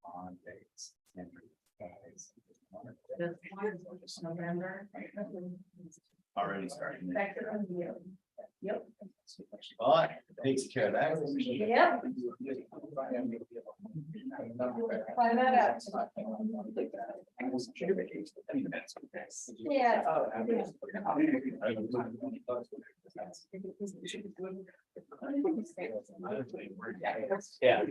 on dates. November. Already starting. Yep. Well, takes care of that. Yep. Find that out. Yeah. Yeah.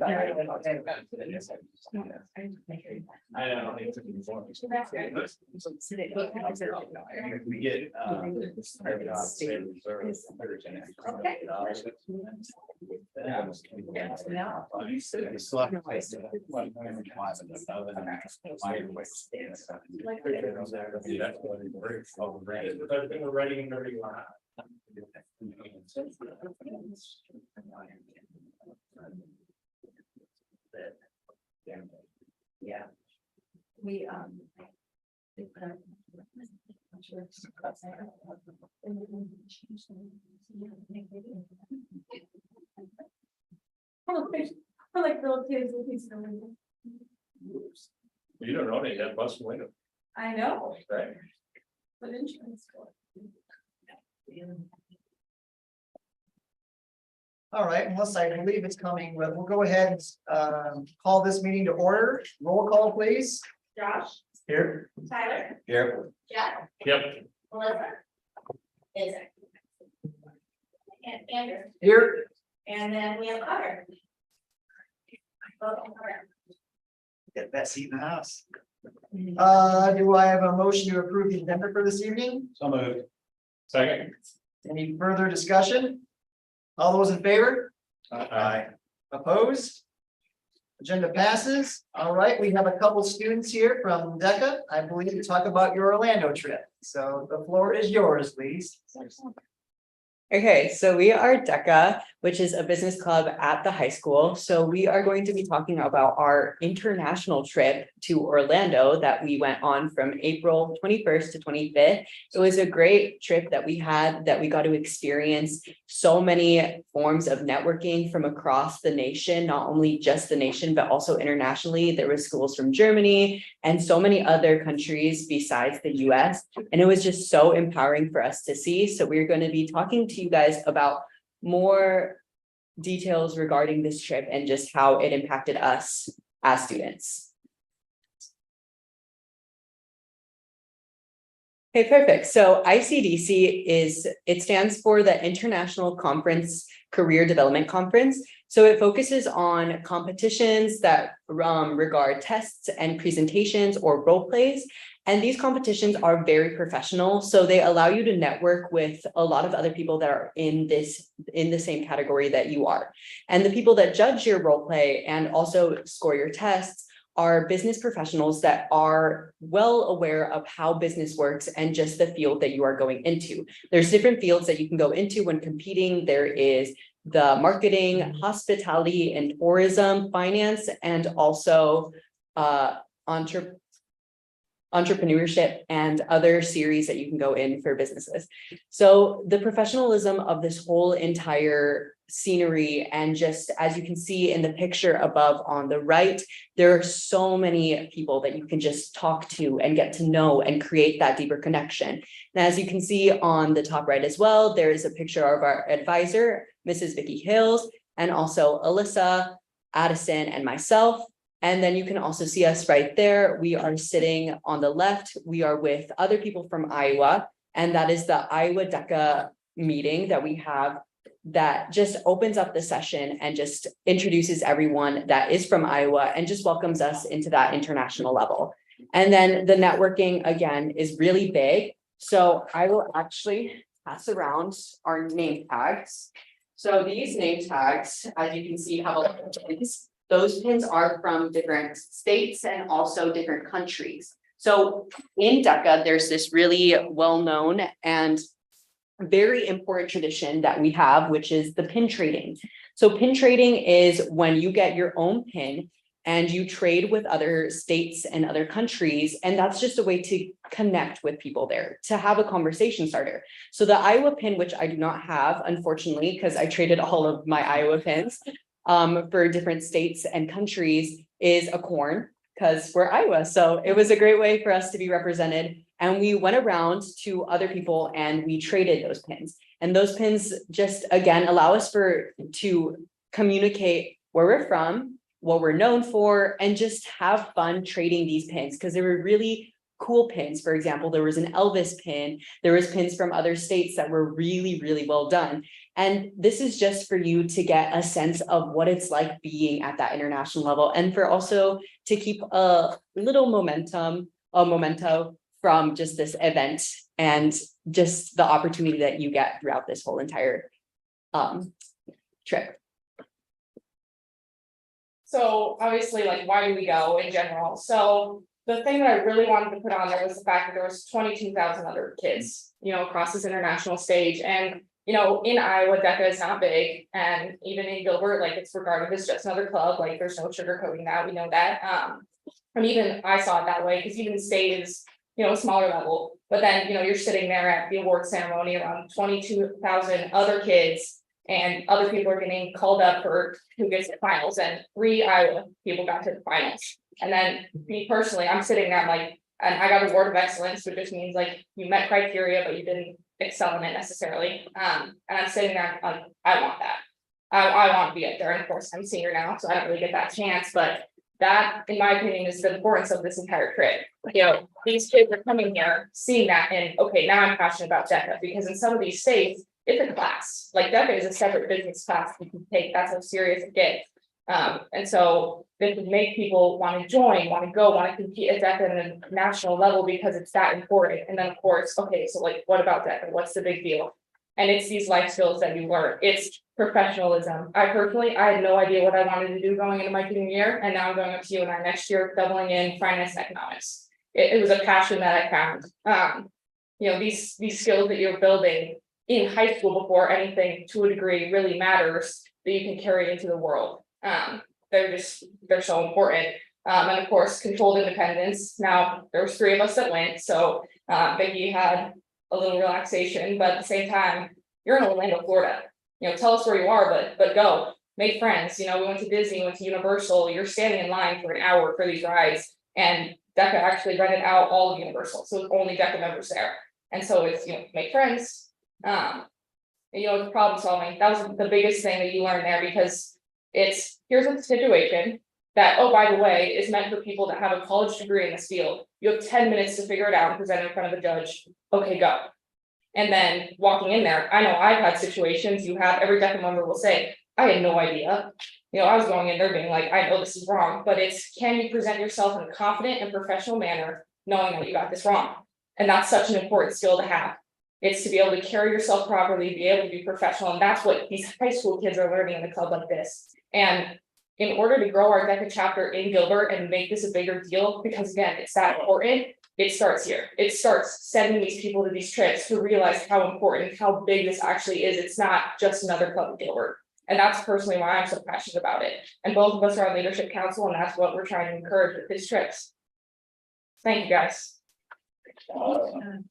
I don't think we get Yeah. We I like little kids with these. You don't know any of that bus window. I know. Right. But insurance. All right, unless I believe it's coming, but we'll go ahead and call this meeting to order. Roll call, please. Josh, Here. Tyler, Here. Jeff, Yep. Melissa. Isaac. And Andrew, Here. and then we have Carter. Get that seat in the house. Do I have a motion to approve the agenda for this evening? So moved. Second. Any further discussion? All those in favor? Aye. Opposed? Agenda passes. All right, we have a couple students here from DECA, I believe, to talk about your Orlando trip. So the floor is yours, please. Okay, so we are DECA, which is a business club at the high school. So we are going to be talking about our international trip to Orlando that we went on from April 21st to 25th. It was a great trip that we had, that we got to experience so many forms of networking from across the nation, not only just the nation, but also internationally. There were schools from Germany and so many other countries besides the US. And it was just so empowering for us to see. So we're going to be talking to you guys about more details regarding this trip and just how it impacted us as students. Okay, perfect. So ICDC it stands for the International Conference Career Development Conference. So it focuses on competitions that regard tests and presentations or role plays. And these competitions are very professional. So they allow you to network with a lot of other people that are in the same category that you are. And the people that judge your role play and also score your tests are business professionals that are well aware of how business works and just the field that you are going into. There's different fields that you can go into when competing. There is the marketing, hospitality and tourism, finance, and also entrepreneurship and other series that you can go in for businesses. So the professionalism of this whole entire scenery, and just as you can see in the picture above on the right, there are so many people that you can just talk to and get to know and create that deeper connection. And as you can see on the top right as well, there is a picture of our advisor, Mrs. Vicky Hills, and also Alyssa, Addison, and myself. And then you can also see us right there. We are sitting on the left. We are with other people from Iowa, and that is the Iowa DECA meeting that we have that just opens up the session and just introduces everyone that is from Iowa and just welcomes us into that international level. And then the networking, again, is really big. So I will actually pass around our name tags. So these name tags, as you can see, have a lot of pins. Those pins are from different states and also different countries. So in DECA, there's this really well-known and very important tradition that we have, which is the pin trading. So pin trading is when you get your own pin and you trade with other states and other countries. And that's just a way to connect with people there, to have a conversation starter. So the Iowa pin, which I do not have, unfortunately, because I traded all of my Iowa pins for different states and countries, is a corn, because we're Iowa. So it was a great way for us to be represented. And we went around to other people and we traded those pins. And those pins just, again, allow us to communicate where we're from, what we're known for, and just have fun trading these pins, because they were really cool pins. For example, there was an Elvis pin, there was pins from other states that were really, really well done. And this is just for you to get a sense of what it's like being at that international level, and for also to keep a little memento from just this event and just the opportunity that you get throughout this whole entire trip. So obviously, like, why do we go in general? So the thing that I really wanted to put on there was the fact that there was 22,000 other kids, across this international stage. And, in Iowa, DECA is not big. And even in Gilbert, like, it's regarded as just another club. Like, there's no sugarcoating that, we know that. And even I saw it that way, because even the state is, a smaller level. But then, you're sitting there at the award ceremony around 22,000 other kids. And other people are getting called up for who gets to finals, and 3 Iowa people got to the finals. And then me personally, I'm sitting there and I got award of excellence, which just means like you met criteria, but you didn't excel in it necessarily. And I'm sitting there like, I want that. I want to be up there. And of course, I'm a senior now, so I don't really get that chance. But that, in my opinion, is the importance of this entire trip. These kids are coming here, seeing that, and okay, now I'm passionate about DECA, because in some of these states, it's a class. Like, DECA is a separate business class you can take. That's how serious it gets. And so this would make people want to join, want to go, want to compete at DECA at a national level, because it's that important. And then of course, okay, so like, what about DECA? What's the big deal? And it's these life skills that you learn. It's professionalism. I had no idea what I wanted to do going into my junior year, and now I'm going up to UNI next year, doubling in finance and economics. It was a passion that I found. These skills that you're building in high school before anything to a degree really matters, that you can carry into the world. They're so important. And of course, controlled independence. Now there was 3 of us that went, so Vicky had a little relaxation, but at the same time, you're in Orlando, Florida. Tell us where you are, but go make friends. We went to Disney, we went to Universal. You're standing in line for an hour for these rides, and DECA actually rented out all of Universal, so it's only DECA members there. And so it's make friends. It's problem solving. That was the biggest thing that you learn there, because here's a situation that, oh, by the way, is meant for people that have a college degree in this field. You have 10 minutes to figure it out and present it in front of a judge. Okay, go. And then walking in there, I know I've had situations, every DECA member will say, I had no idea. I was going in there being like, I know this is wrong, but can you present yourself in a confident and professional manner, knowing that you got this wrong? And that's such an important skill to have. It's to be able to carry yourself properly, be able to be professional. And that's what these high school kids are learning in a club like this. And in order to grow our DECA chapter in Gilbert and make this a bigger deal, because again, it's that important, it starts here. It starts sending these people to these trips to realize how important, how big this actually is. It's not just another club in Gilbert. And that's personally why I'm so passionate about it. And both of us are on leadership council, and that's what we're trying to encourage with these trips. Thank you, guys.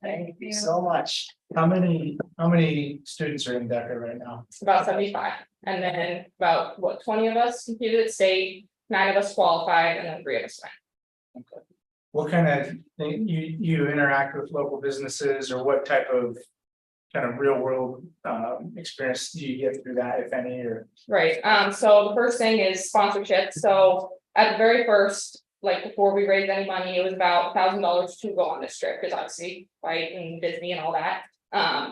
Thank you so much. How many students are in DECA right now? About 75, and then about 20 of us competed at state, 9 of us qualified, and then 3 of us went. Okay. What kind of thing you interact with local businesses, or what type of kind of real world experience do you get through that, if any? Or Right. So the first thing is sponsorship. So at the very first, like before we raised any money, it was about $1,000 to go on this trip, because obviously, right, and Disney and all that.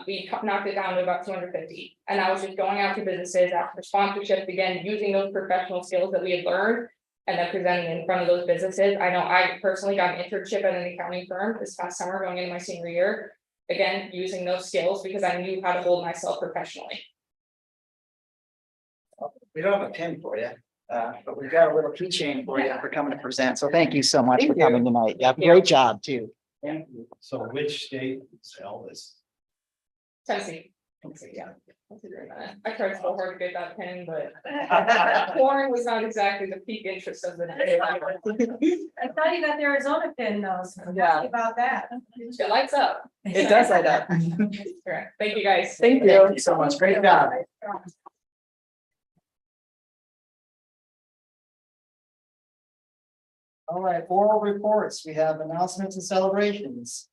We knocked it down to about 250, and that was just going out to businesses, after for sponsorship, again, using those professional skills that we had learned, and then presenting in front of those businesses. I know I personally got an internship at an accounting firm this past summer going into my senior year. Again, using those skills because I knew how to hold myself professionally. We don't have a pin for you, but we've got a little keychain for you for coming to present. So thank you so much for coming tonight. Yeah, great job too. Thank you. So which state is Elvis? Tennessee. Yeah. I tried so hard to get that pin, but corn was not exactly the peak interest of the day. I thought you got the Arizona pin though, so Yeah. about that. It lights up. It does light up. Correct. Thank you, guys. Thank you. Thank you so much. Great job. All right, oral reports. We have announcements and celebrations.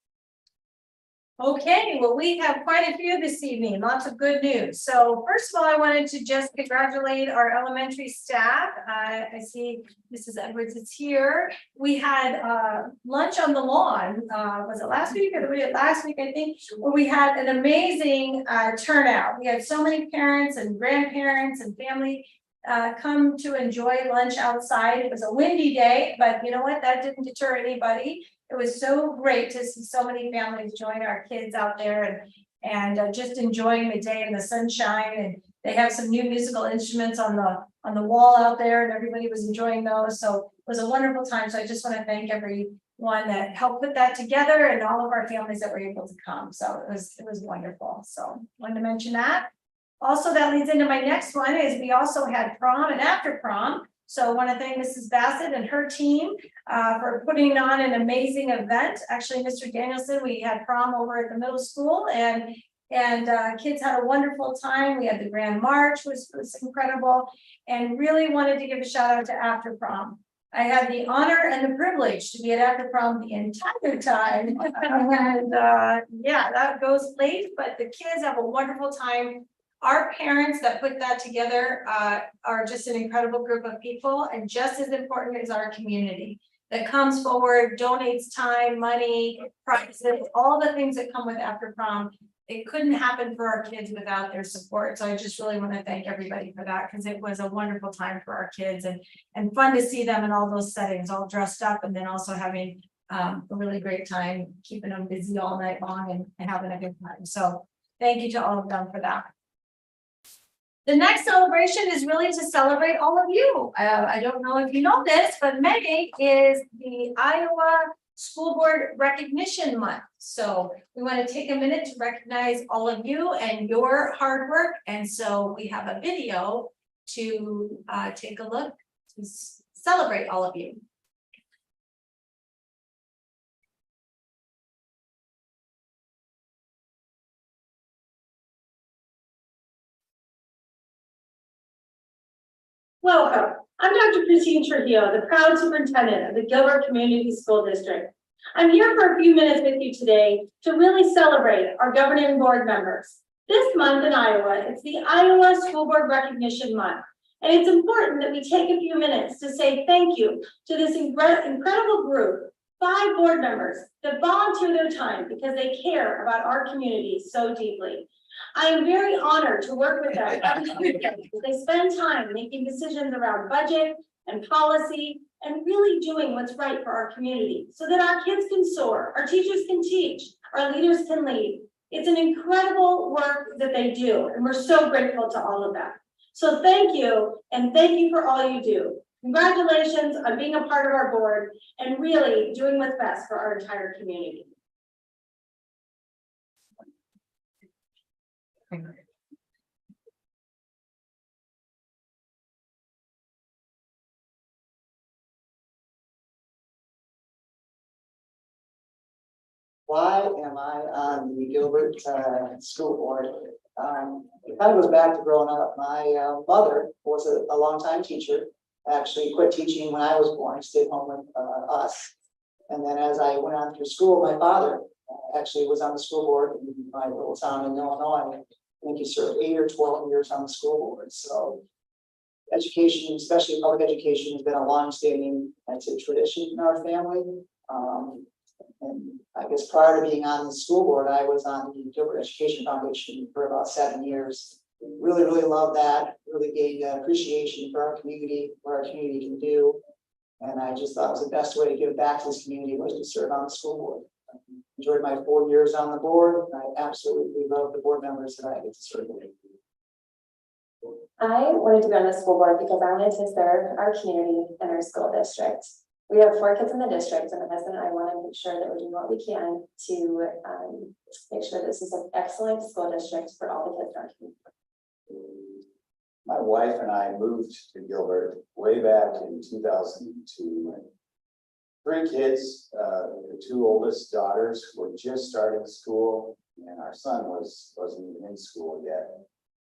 Okay, well, we have quite a few this evening, lots of good news. So first of all, I wanted to just congratulate our elementary staff. I see Mrs. Edwards is here. We had lunch on the lawn, was it last week or the week last week, I think, where we had an amazing turnout. We had so many parents and grandparents and family come to enjoy lunch outside. It was a windy day, but you know what? That didn't deter anybody. It was so great to see so many families join our kids out there and just enjoying the day in the sunshine. And they have some new musical instruments on the wall out there, and everybody was enjoying those. So it was a wonderful time. So I just want to thank everyone that helped put that together and all of our families that were able to come. So it was wonderful. So wanted to mention that. Also, that leads into my next one is we also had prom and after prom. So I want to thank Mrs. Bassett and her team for putting on an amazing event. Actually, Mr. Danielson, we had prom over at the middle school and kids had a wonderful time. We had the grand march, was incredible, and really wanted to give a shout out to after prom. I had the honor and the privilege to be at after prom the entire time. And yeah, that goes late, but the kids have a wonderful time. Our parents that put that together are just an incredible group of people, and just as important is our community that comes forward, donates time, money, prizes, all the things that come with after prom. It couldn't happen for our kids without their support. So I just really want to thank everybody for that, because it was a wonderful time for our kids and fun to see them in all those settings, all dressed up, and then also having a really great time, keeping them busy all night long and having a good time. So thank you to all of them for that. The next celebration is really to celebrate all of you. I don't know if you know this, but May is the Iowa School Board Recognition Month. So we want to take a minute to recognize all of you and your hard work. And so we have a video to take a look to celebrate all of you. Welcome. I'm Dr. Christine Trujillo, the proud superintendent of the Gilbert Community School District. I'm here for a few minutes with you today to really celebrate our governing board members. This month in Iowa, it's the Iowa School Board Recognition Month. And it's important that we take a few minutes to say thank you to this incredible group, 5 board members that volunteer their time because they care about our community so deeply. I am very honored to work with them every weekend. They spend time making decisions around budget and policy and really doing what's right for our community so that our kids can soar, our teachers can teach, our leaders can lead. It's an incredible work that they do, and we're so grateful to all of them. So thank you, and thank you for all you do. Congratulations on being a part of our board and really doing what's best for our entire community. Why am I on the Gilbert School Board? It kind of goes back to growing up. My mother was a longtime teacher, actually quit teaching when I was born, stayed home with us. And then as I went on through school, my father actually was on the school board in my little town in Illinois. I think he served 8 or 12 years on the school board. So education, especially public education, has been a long-standing, I'd say, tradition in our family. And I guess prior to being on the school board, I was on the Gilbert Education Foundation for about 7 years. Really, really love that. Really gained appreciation for our community, what our community can do. And I just thought it was the best way to give back to this community was to serve on the school board. Enjoyed my 4 years on the board. I absolutely love the board members that I get to serve with. I wanted to be on the school board because I wanted to serve our community and our school district. We have 4 kids in the district, and my husband and I want to make sure that we're doing what we can to make sure this is an excellent school district for all the kids in our community. My wife and I moved to Gilbert way back in 2002. And 3 kids, the 2 oldest daughters were just starting school, and our son wasn't even in school yet.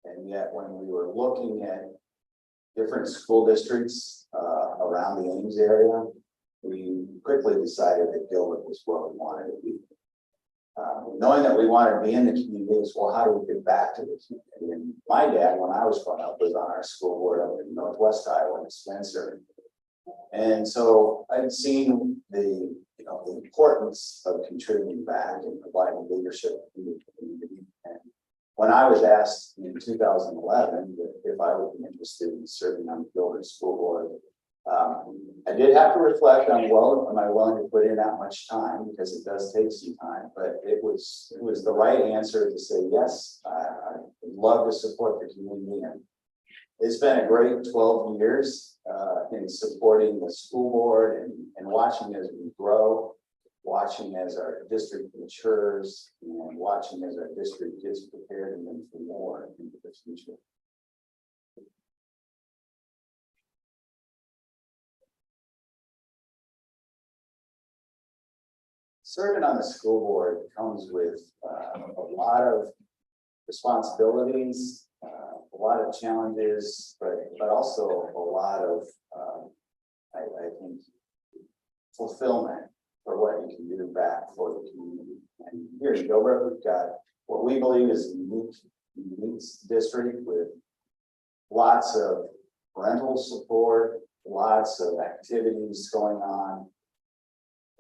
And yet, when we were looking at different school districts around the Ames area, we quickly decided that Gilbert was where we wanted to be. Knowing that we wanted to be in the community is, well, how do we get back to the community? And my dad, when I was growing up, was on our school board up in Northwest Iowa in Spencer. And so I've seen the, the importance of contributing back and providing leadership in the community. And when I was asked in 2011 if I would be interested in serving on the Gilbert School Board, I did have to reflect on, well, am I willing to put in that much time, because it does take some time, but it was the right answer to say yes. I would love to support the community, and it's been a great 12 years in supporting the school board and watching as we grow, watching as our district matures, and watching as our district gets prepared and then for more into the future. Serving on the school board comes with a lot of responsibilities, a lot of challenges, but also a lot of, I think, fulfillment for what you can do back for the community. And here in Gilbert, we've got what we believe is a unique district with lots of parental support, lots of activities going on,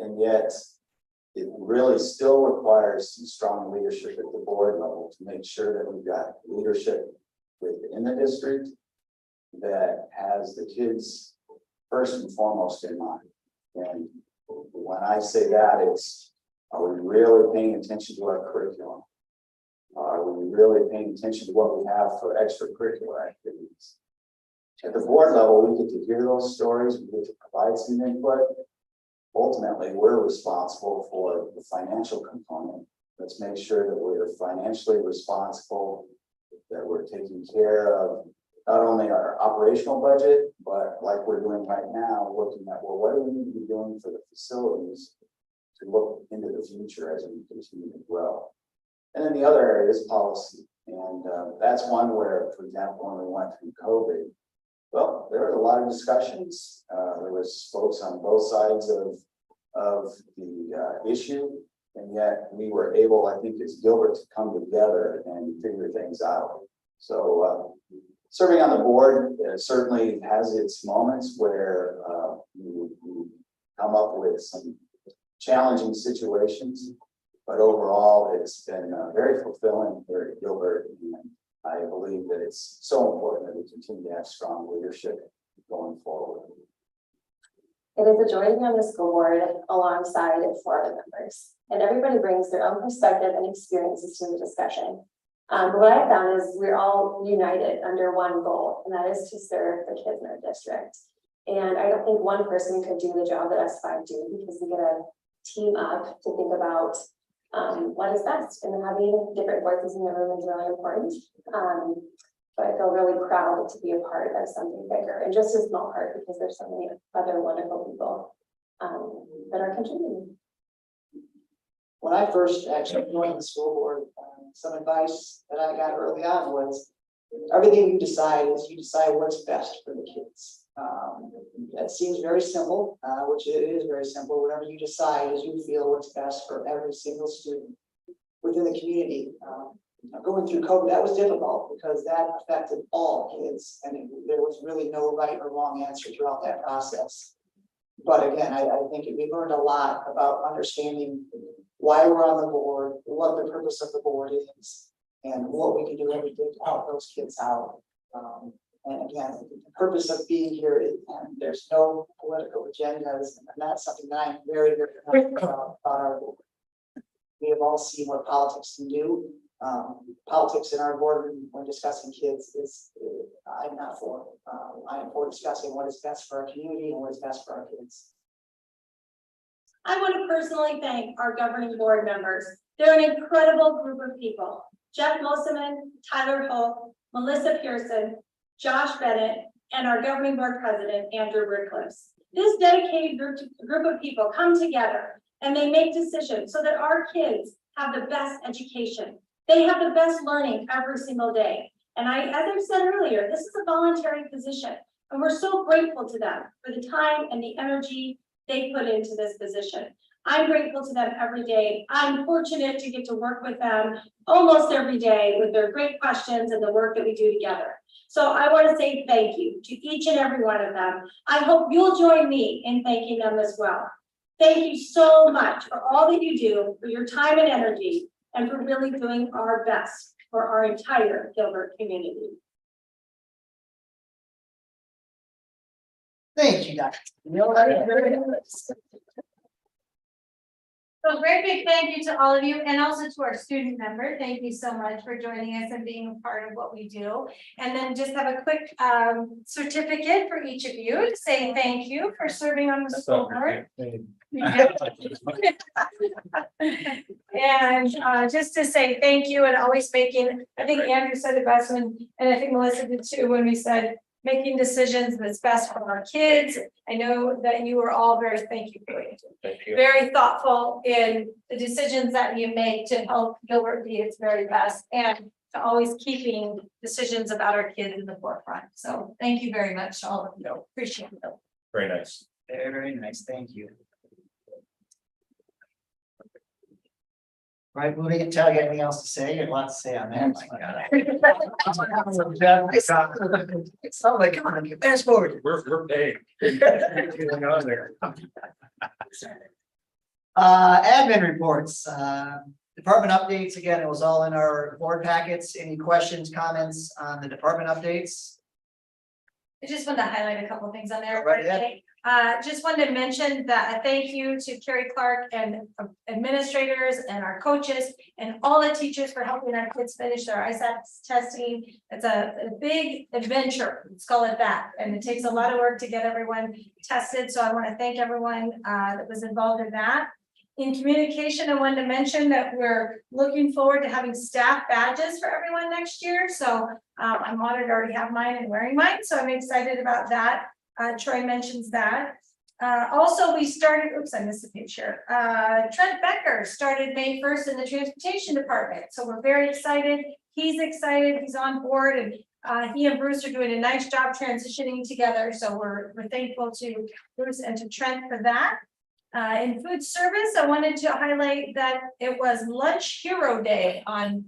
and yet it really still requires some strong leadership at the board level to make sure that we've got leadership within the district that has the kids first and foremost in mind. And when I say that, it's, are we really paying attention to our curriculum? Are we really paying attention to what we have for extracurricular activities? At the board level, we get to hear those stories, we get to provide some input. Ultimately, we're responsible for the financial component. Let's make sure that we're financially responsible, that we're taking care of not only our operational budget, but like we're doing right now, looking at, well, what do we need to be doing for the facilities to look into the future as we continue to grow? And then the other area is policy. And that's one where, for example, when we went through COVID, well, there was a lot of discussions. There was folks on both sides of the issue, and yet we were able, I think, as Gilbert, to come together and figure things out. So serving on the board certainly has its moments where you come up with some challenging situations, but overall, it's been very fulfilling here at Gilbert. And I believe that it's so important that we continue to have strong leadership going forward. It is a joy to be on the school board alongside 4 other members, and everybody brings their own perspective and experiences to the discussion. But what I found is we're all united under one goal, and that is to serve the kids in our district. And I don't think one person could do the job that us 5 do, because we get a team up to think about what is best, and having different voices in the room is really important. But I feel really proud to be a part of something bigger, and just a small part, because there's so many other wonderful people that are contributing. When I first actually joined the school board, some advice that I got early on was, everything you decide is you decide what's best for the kids. That seems very simple, which it is very simple. Whatever you decide is you feel what's best for every single student within the community. Going through COVID, that was difficult because that affected all kids, and there was really no right or wrong answer throughout that process. But again, I think we learned a lot about understanding why we're on the board, what the purpose of the board is, and what we can do every day to help those kids out. And again, the purpose of being here is, and there's no political agendas, and that's something that I'm very, very happy about our board. We have all seen what politics can do. Politics in our boardroom when discussing kids is, I'm not for. I am for discussing what is best for our community and what is best for our kids. I want to personally thank our governing board members. They're an incredible group of people. Jeff Mosiman, Tyler Holt, Melissa Pearson, Josh Bennett, and our governing board president, Andrew Rickliff. This dedicated group of people come together and they make decisions so that our kids have the best education. They have the best learning every single day. And as I've said earlier, this is a voluntary position, and we're so grateful to them for the time and the energy they put into this position. I'm grateful to them every day. I'm fortunate to get to work with them almost every day with their great questions and the work that we do together. So I want to say thank you to each and every one of them. I hope you'll join me in thanking them as well. Thank you so much for all that you do, for your time and energy, and for really doing our best for our entire Gilbert community. Thank you, Dr. So great big thank you to all of you and also to our student member. Thank you so much for joining us and being a part of what we do. And then just have a quick certificate for each of you to say thank you for serving on the school board. And just to say thank you and always making, I think Andrew said it best when, and I think Melissa did too, when we said making decisions that's best for our kids. I know that you were all very, thank you, Thank you. very thoughtful in the decisions that you make to help Gilbert be its very best and to always keeping decisions about our kids in the forefront. So thank you very much, all of you. Appreciate it. Very nice. Very nice, thank you. Right, moving it, Tell you anything else to say? You have a lot to say on that. My God. It's not like, come on, fast forward. We're paid. Going on there. Admin reports, department updates, again, it was all in our board packets. Any questions, comments on the department updates? I just wanted to highlight a couple of things on there. Go right ahead. Just wanted to mention that a thank you to Carrie Clark and administrators and our coaches and all the teachers for helping our kids finish their ISAT testing. It's a big adventure, let's call it that. And it takes a lot of work to get everyone tested. So I want to thank everyone that was involved in that. In communication, I wanted to mention that we're looking forward to having staff badges for everyone next year. So I'm honored to already have mine and wearing mine. So I'm excited about that. Troy mentions that. Also, we started, oops, I missed a picture. Trent Becker started May 1st in the transportation department. So we're very excited. He's excited, he's on board, and he and Bruce are doing a nice job transitioning together. So we're thankful to Bruce and to Trent for that. In food service, I wanted to highlight that it was Lunch Hero Day on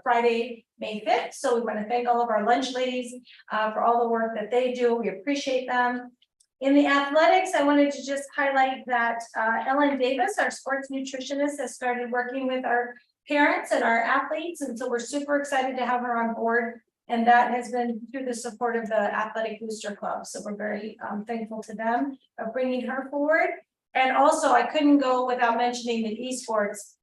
Friday, May 5th. So we want to thank all of our lunch ladies for all the work that they do. We appreciate them. In the athletics, I wanted to just highlight that Ellen Davis, our sports nutritionist, has started working with our parents and our athletes. And so we're super excited to have her on board. And that has been through the support of the Athletic Booster Club. So we're very thankful to them for bringing her forward. And also, I couldn't go without mentioning that esports,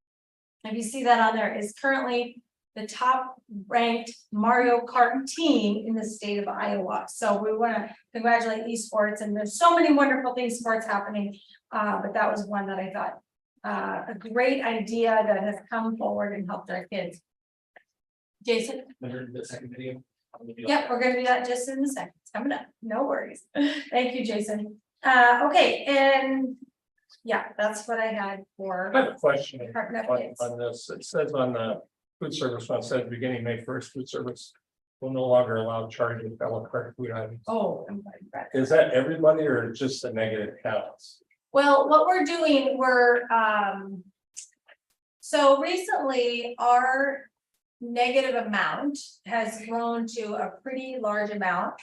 if you see that on there, is currently the top ranked Mario Kart team in the state of Iowa. So we want to congratulate esports, and there's so many wonderful things sports happening. But that was one that I thought a great idea that has come forward and helped our kids. Jason? The second video. Yep, we're gonna do that just in a second. It's coming up. No worries. Thank you, Jason. Okay, and yeah, that's what I had for. I have a question department updates. on this. It says on the food service one, it says beginning May 1st, food service will no longer allow charging of a la carte food items. Oh, I'm glad you brought that. Is that everybody or just the negative counts? Well, what we're doing, so recently our negative amount has grown to a pretty large amount,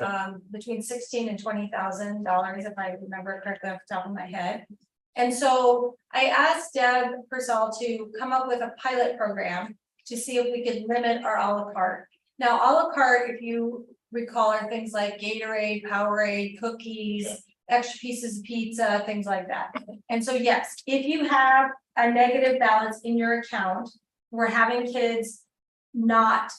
between $16,000 and $20,000, if I remember correctly off the top of my head. And so I asked Deb Purcell to come up with a pilot program to see if we could limit our a la carte. Now, a la carte, if you recall, are things like Gatorade, Powerade, cookies, extra pieces of pizza, things like that. And so, yes, if you have a negative balance in your account, we're having kids not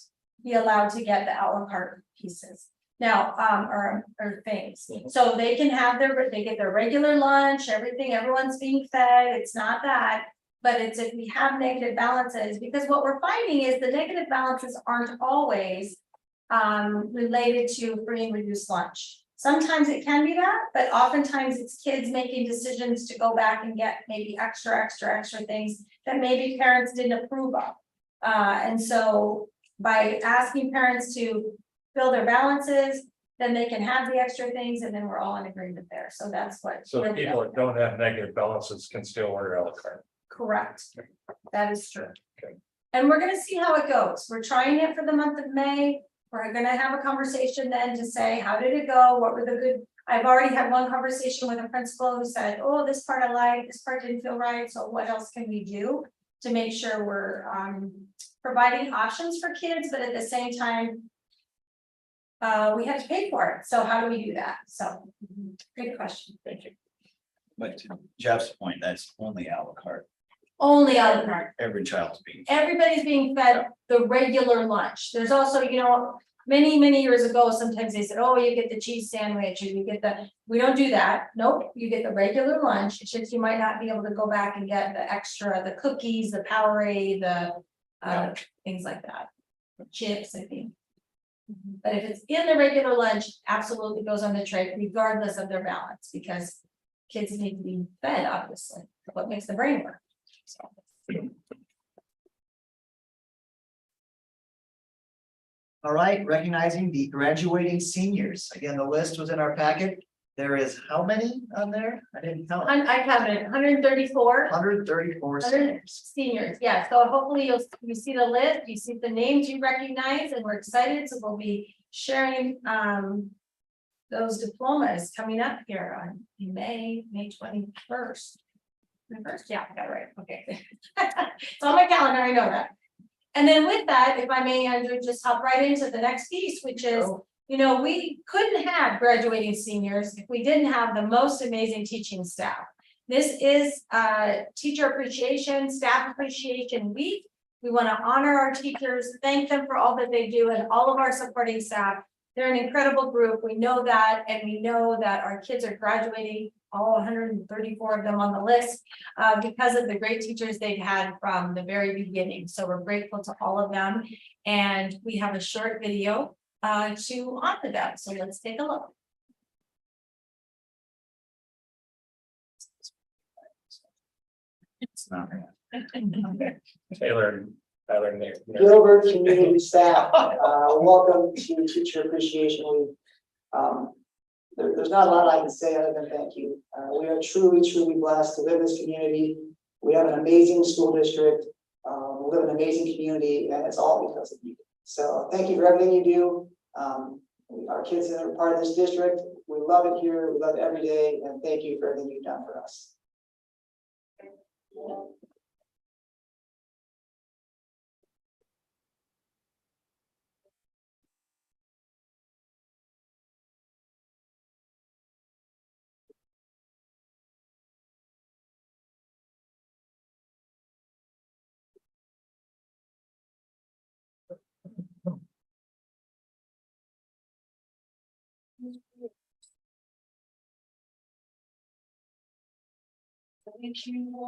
be allowed to get the a la carte pieces. Now, or things, so they can have they get their regular lunch, everything, everyone's being fed, it's not that. But it's if we have negative balances, because what we're finding is the negative balances aren't always related to free and reduced lunch. Sometimes it can be that, but oftentimes it's kids making decisions to go back and get maybe extra things that maybe parents didn't approve of. And so by asking parents to fill their balances, then they can have the extra things and then we're all in agreement there. So that's what. So people that don't have negative balances can still order a la carte. Correct. That is true. Okay. And we're gonna see how it goes. We're trying it for the month of May. We're gonna have a conversation then to say, how did it go? What were the good? I've already had one conversation with a principal who said, oh, this part I like, this part didn't feel right. So what else can we do to make sure we're providing options for kids, but at the same time, we have to pay for it. So how do we do that? So good question. Thank you. But to Jeff's point, that's only a la carte. Only on the card. Every child's being. Everybody's being fed the regular lunch. There's also, you know, many years ago, sometimes they said, oh, you get the cheese sandwich or you get the, we don't do that. Nope, you get the regular lunch. It's just you might not be able to go back and get the extra, the cookies, the Powerade, the things like that. Chips, I think. But if it's in the regular lunch, absolutely goes on the tray regardless of their balance, because kids need to be fed, obviously, what makes the brain work. So. All right, recognizing the graduating seniors. Again, the list was in our packet. There is how many on there? I didn't count. I counted 134. 134 seniors. Seniors, yeah, so hopefully you see the list, you see the names you recognize, and we're excited, so we'll be sharing those diplomas coming up here on May 21st. Yeah, I got it right, okay. It's on my calendar, I know that. And then with that, if I may, Andrew, just hop right into the next piece, which is, you know, we couldn't have graduating seniors if we didn't have the most amazing teaching staff. This is Teacher Appreciation, Staff Appreciation Week. We want to honor our teachers, thank them for all that they do, and all of our supporting staff. They're an incredible group. We know that, and we know that our kids are graduating, all 134 of them on the list, because of the great teachers they've had from the very beginning. So we're grateful to all of them. And we have a short video to honor them. So let's take a look. It's not. Tyler, Nick. Gilbert community staff, welcome to Teacher Appreciation Week. There's not a lot I can say other than thank you. We are truly blessed to live in this community. We have an amazing school district. We live in an amazing community, and it's all because of you. So thank you for everything you do. Our kids that are part of this district, we love it here. We love it every day, and thank you for everything you've done for us. Thank you.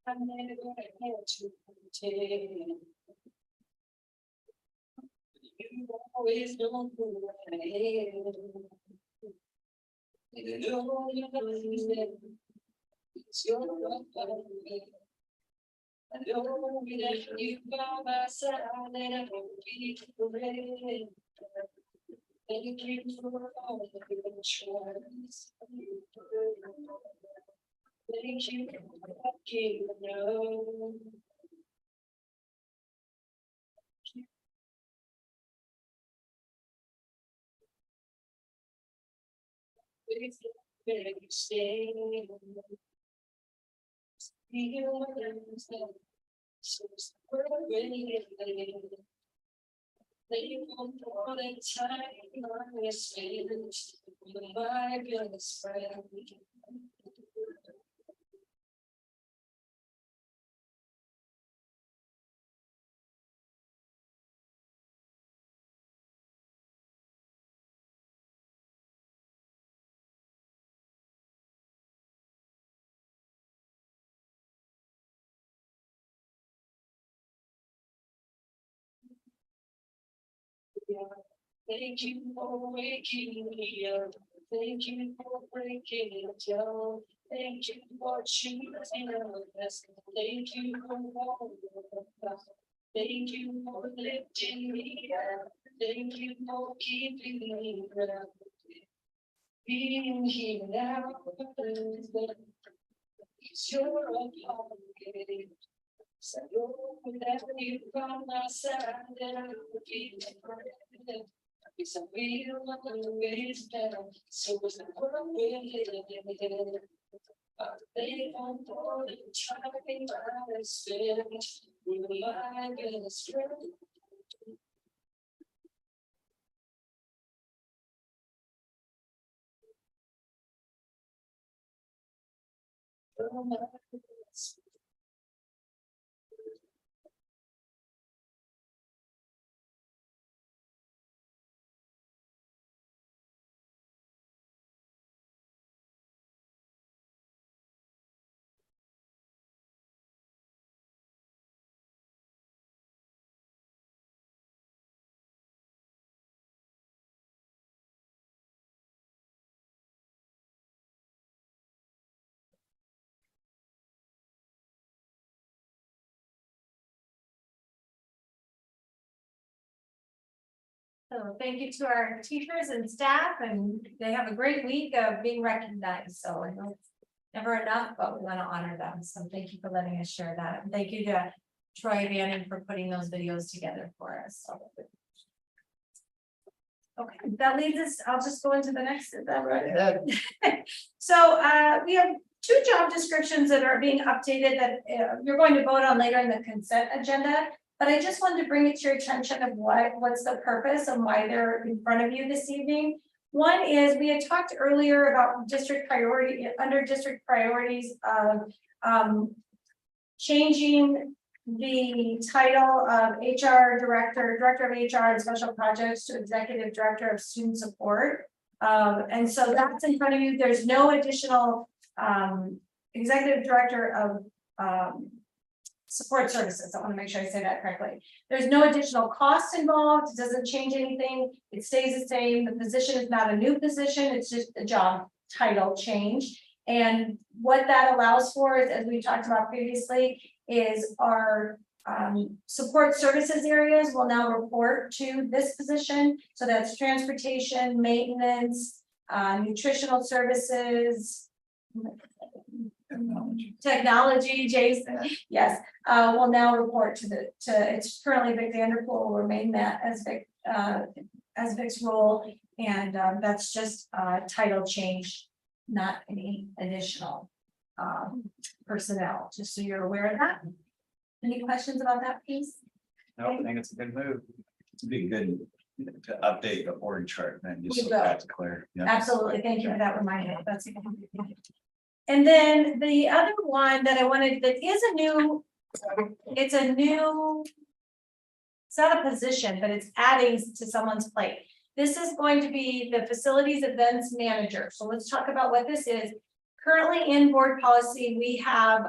I'm never gonna get to pretend. You always know who I am. You know it's your love. I know that you by my side and I won't be afraid. Thank you for all of your choice. Thank you for letting me know. Please let me stay. Feel so thank you for all the time I spent with my best friend. Thank you for waking me up. Thank you for breaking it down. Thank you for choosing us. Thank you for all Thank you for lifting me up. Thank you for keeping me grounded. Being here now, it's your apology. So whenever you from my side, then I will be afraid. It's a real always better. So it's the world we're living. They don't know that trying by the spirit. We rely in the strength. So thank you to our teachers and staff, and they have a great week of being recognized, so I know it's never enough, but we want to honor them, so thank you for letting us share that, and thank you to Troy Bannon for putting those videos together for us. So. Okay, that leads us, I'll just go into the next, is that right? So we have 2 job descriptions that are being updated that you're going to vote on later in the consent agenda. But I just wanted to bring it to your attention of what's the purpose and why they're in front of you this evening. One is we had talked earlier about district priority, under district priorities of changing the title of HR director of HR and special projects to executive director of student support. And so that's in front of you. There's no additional executive director of support services. I want to make sure I say that correctly. There's no additional cost involved. It doesn't change anything. It stays the same. The position is not a new position. It's just a job title change. And what that allows for is, as we talked about previously, is our support services areas will now report to this position. So that's transportation, maintenance, nutritional services, technology, Jason, yes, will now report to it's currently Vic Vanderpool will remain that as Vic's role, and that's just title change, not any additional personnel, just so you're aware of that. Any questions about that piece? No, I think it's a good move. It's be good to update the org chart and then just You so go. that's clear. Yeah. Absolutely, thank you for that reminder. That's. And then the other one that I wanted, that is a new, it's not a position, but it's adding to someone's plate. This is going to be the facilities events manager. So let's talk about what this is. Currently in board policy, we have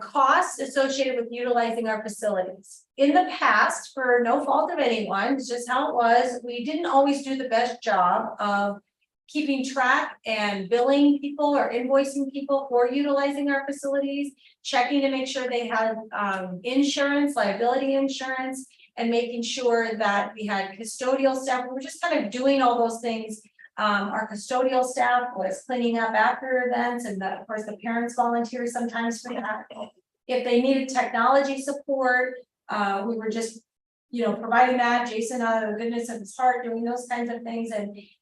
costs associated with utilizing our facilities. In the past, for no fault of anyone, it's just how it was, we didn't always do the best job of keeping track and billing people or invoicing people for utilizing our facilities, checking to make sure they had insurance, liability insurance, and making sure that we had custodial staff. We were just kind of doing all those things. Our custodial staff was cleaning up after events, and of course the parents volunteer sometimes for that. If they needed technology support, we were just providing that. Jason, out of the goodness of his heart, doing those kinds of things.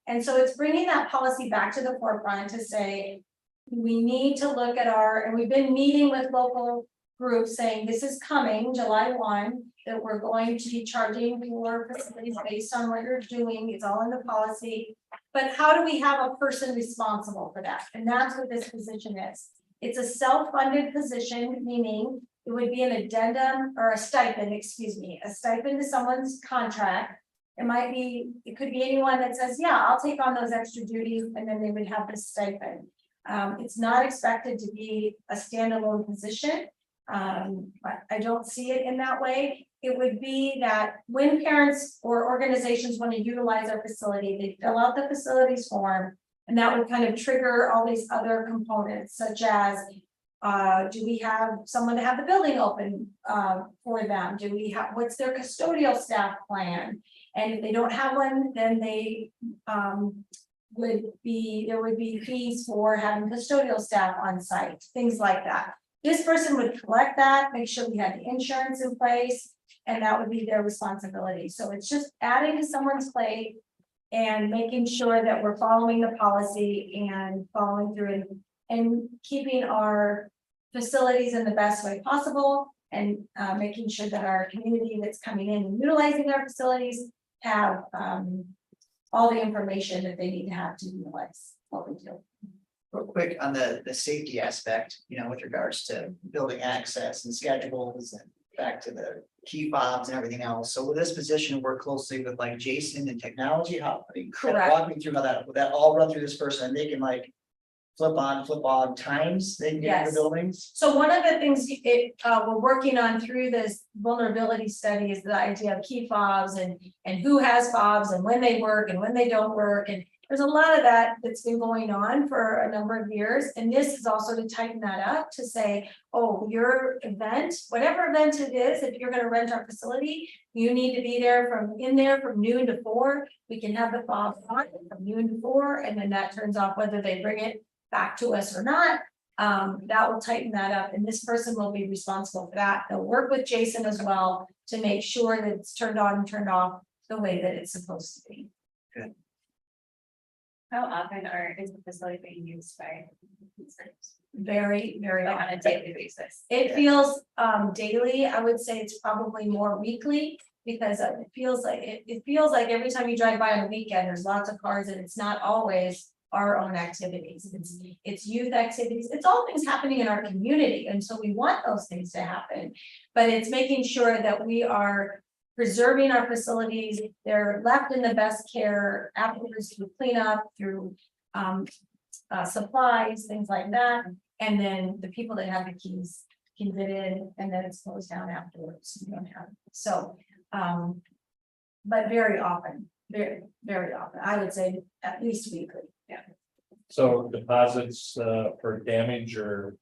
And so it's bringing that policy back to the forefront to say, we need to look at and we've been meeting with local groups saying this is coming July 1, that we're going to be charging for facilities based on what you're doing. It's all in the policy. But how do we have a person responsible for that? And that's what this position is. It's a self-funded position, meaning it would be an addendum or a stipend, excuse me, a stipend to someone's contract. It could be anyone that says, yeah, I'll take on those extra duties, and then they would have this stipend. It's not expected to be a standalone position. But I don't see it in that way. It would be that when parents or organizations want to utilize our facility, they fill out the facilities form, and that would kind of trigger all these other components, such as Do we have someone to have the building open for them? Do we have, what's their custodial staff plan? And if they don't have one, then they there would be fees for having custodial staff on site, things like that. This person would collect that, make sure we had the insurance in place, and that would be their responsibility. So it's just adding to someone's plate and making sure that we're following the policy and following through and keeping our facilities in the best way possible, and making sure that our community that's coming in and utilizing our facilities have all the information that they need to have to utilize what we do. Real quick on the safety aspect, with regards to building access and schedules and back to the key fobs and everything else. So with this position, work closely with like Jason and technology, how, I mean, Correct. walk me through how that, would that all run through this person and they can like flip on times they can get in the Yes. buildings? So one of the things we're working on through this vulnerability study is the idea of key fobs and who has fobs and when they work and when they don't work. And there's a lot of that that's been going on for a number of years. And this is also to tighten that up to say, oh, your event, whatever event it is, if you're gonna rent our facility, you need to be there from noon to 4. We can have the fob on from noon to 4, and then that turns off whether they bring it back to us or not. That will tighten that up, and this person will be responsible for that. They'll work with Jason as well to make sure that it's turned on and turned off the way that it's supposed to be. How often is the facility being used by? Very, very Like on often. a daily basis? It feels daily. I would say it's probably more weekly, because it feels like every time you drive by on a weekend, there's lots of cars, and it's not always our own activities. It's youth activities. It's all things happening in our community, and so we want those things to happen. But it's making sure that we are preserving our facilities. They're left in the best care afterwards through cleanup, through supplies, things like that. And then the people that have the keys can get in, and then it's closed down afterwards. You don't have, so, but very often, very, very often, I would say at least weekly. Yeah. So deposits for damage, or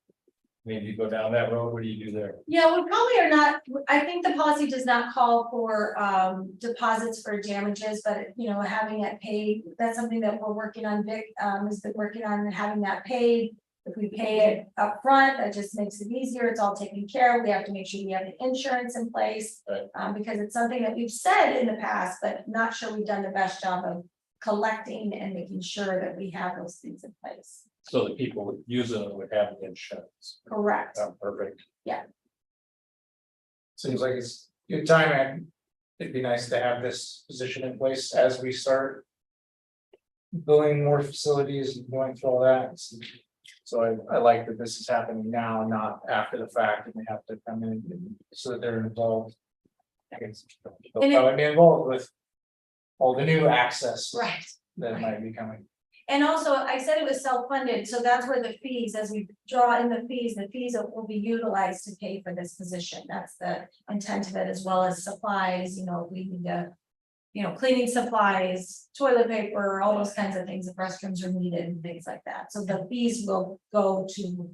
maybe you go down that road, what do you do there? Yeah, we probably are not, I think the policy does not call for deposits for damages, but having it paid, that's something that we're working on. Vic has been working on having that paid. If we pay it up front, that just makes it easier. It's all taken care of. We have to make sure we have the insurance in place. Right. Because it's something that we've said in the past, but not sure we've done the best job of collecting and making sure that we have those things in place. So the people using it would have the insurance. Correct. Oh, perfect. Seems like it's good timing. It'd be nice to have this position in place as we start building more facilities and going through all that. So I like that this is happening now, not after the fact, and they have to come in so that they're involved. They'll probably be involved with all the new access Right. that might be coming. And also, I said it was self-funded, so that's where the fees, as we draw in the fees will be utilized to pay for this position. That's the intent of it, as well as supplies, we need to, cleaning supplies, toilet paper, all those kinds of things, if restrooms are needed and things like that. So the fees will go to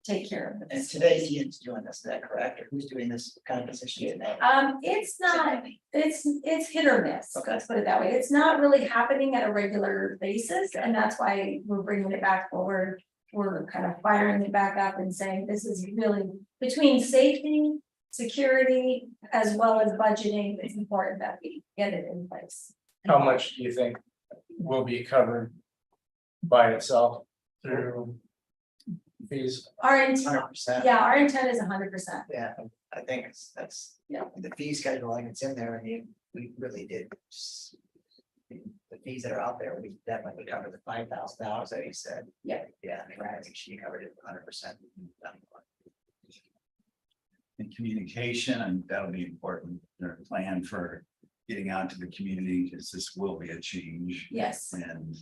take care of And this. today Ian's doing this, is that correct? Or who's doing this kind of position today? It's not, it's hit or miss, Okay. let's put it that way. It's not really happening at a regular basis, and that's why we're bringing it back forward. We're kind of firing it back up and saying this is really between safety, security, as well as budgeting. It's important that we get it in place. How much do you think will be covered by itself through fees? Our intent, 100%. yeah, our intent is 100%. Yeah, I think that's, the fee schedule, like it's in there, we really did. The fees that are out there, we definitely covered the $5,000 that he said. Yeah. Yeah, I think she covered it 100%. And communication, and that'll be important, their plan for getting out to the community, because this will be a change. Yes. And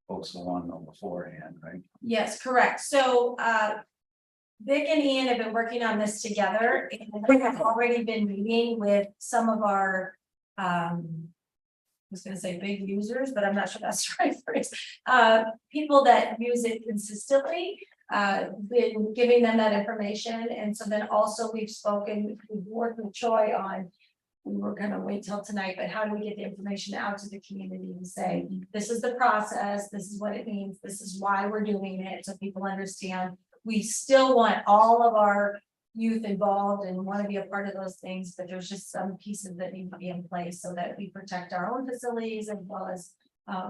folks will want to know beforehand, right? Yes, correct. So Vic and Ian have been working on this together, and we have already been meeting with some of our I was gonna say big users, but I'm not sure that's the right phrase. People that use it consistently. been giving them that information, and so then also we've worked with Troy on. We were gonna wait till tonight, but how do we get the information out to the community and say, this is the process, this is what it means, this is why we're doing it, so people understand. We still want all of our youth involved and want to be a part of those things, but there's just some pieces that need to be in place so that we protect our own facilities as well as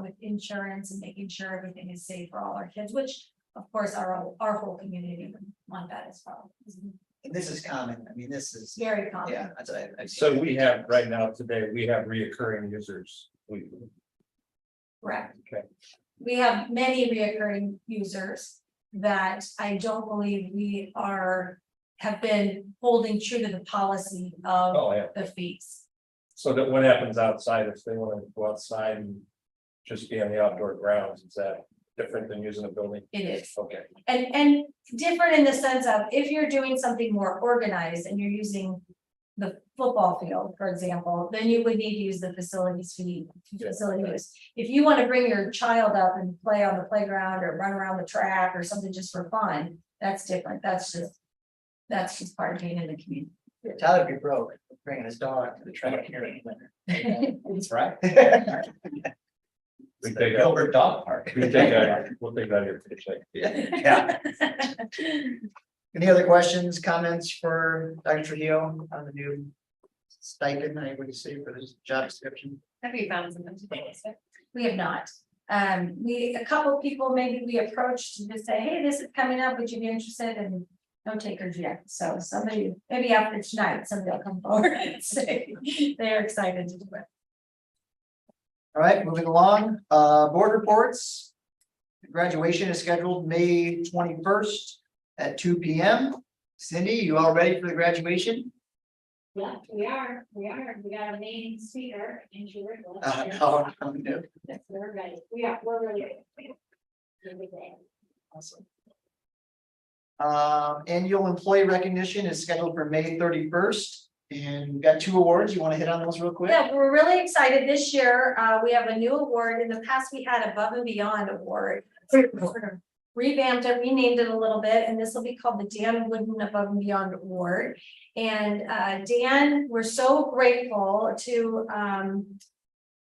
with insurance and making sure everything is safe for all our kids, which of course our whole community would want that as well. And this is common. I mean, this is, Very common. yeah, that's what I've So seen. we have, right now, today, we have reoccurring users. Correct. Okay. We have many reoccurring users that I don't believe we have been holding true to the policy of Oh, yeah. the fees. So that what happens outside, if they want to go outside and just be on the outdoor grounds, is that different than using a building? It is. Okay. And different in the sense of if you're doing something more organized and you're using the football field, for example, then you would need to use the facilities fee, facility use. If you want to bring your child up and play on the playground or run around the track or something just for fun, that's different. That's just part of being in the community. Tyler be broke, bringing his dog to the track here in the winter. That's right. We It's the take Gilbert Dog Park. We'll take that here for a second. Yeah. Any other questions, comments for Dr. Trujillo on the new stipend, anybody see for this job description? Have you found something to do with it? We have not. A couple people maybe we approached to just say, hey, this is coming up, would you be interested? And no takers yet. So somebody, maybe after tonight, somebody will come forward and say they're excited to do it. All right, moving along, board reports. Graduation is scheduled May 21st at 2 p.m. Cindy, you all ready for the graduation? Yeah, we are. We got a main speaker in Gilbert. No. Yes, we're ready. We're really ready. Everything. Awesome. Annual employee recognition is scheduled for May 31st, and we've got 2 awards. You want to hit on those real quick? Yeah, we're really excited this year. We have a new award. In the past, we had Above and Beyond Award. Sort of revamped it, renamed it a little bit, and this will be called the Dan Wooden Above and Beyond Award. And Dan, we're so grateful to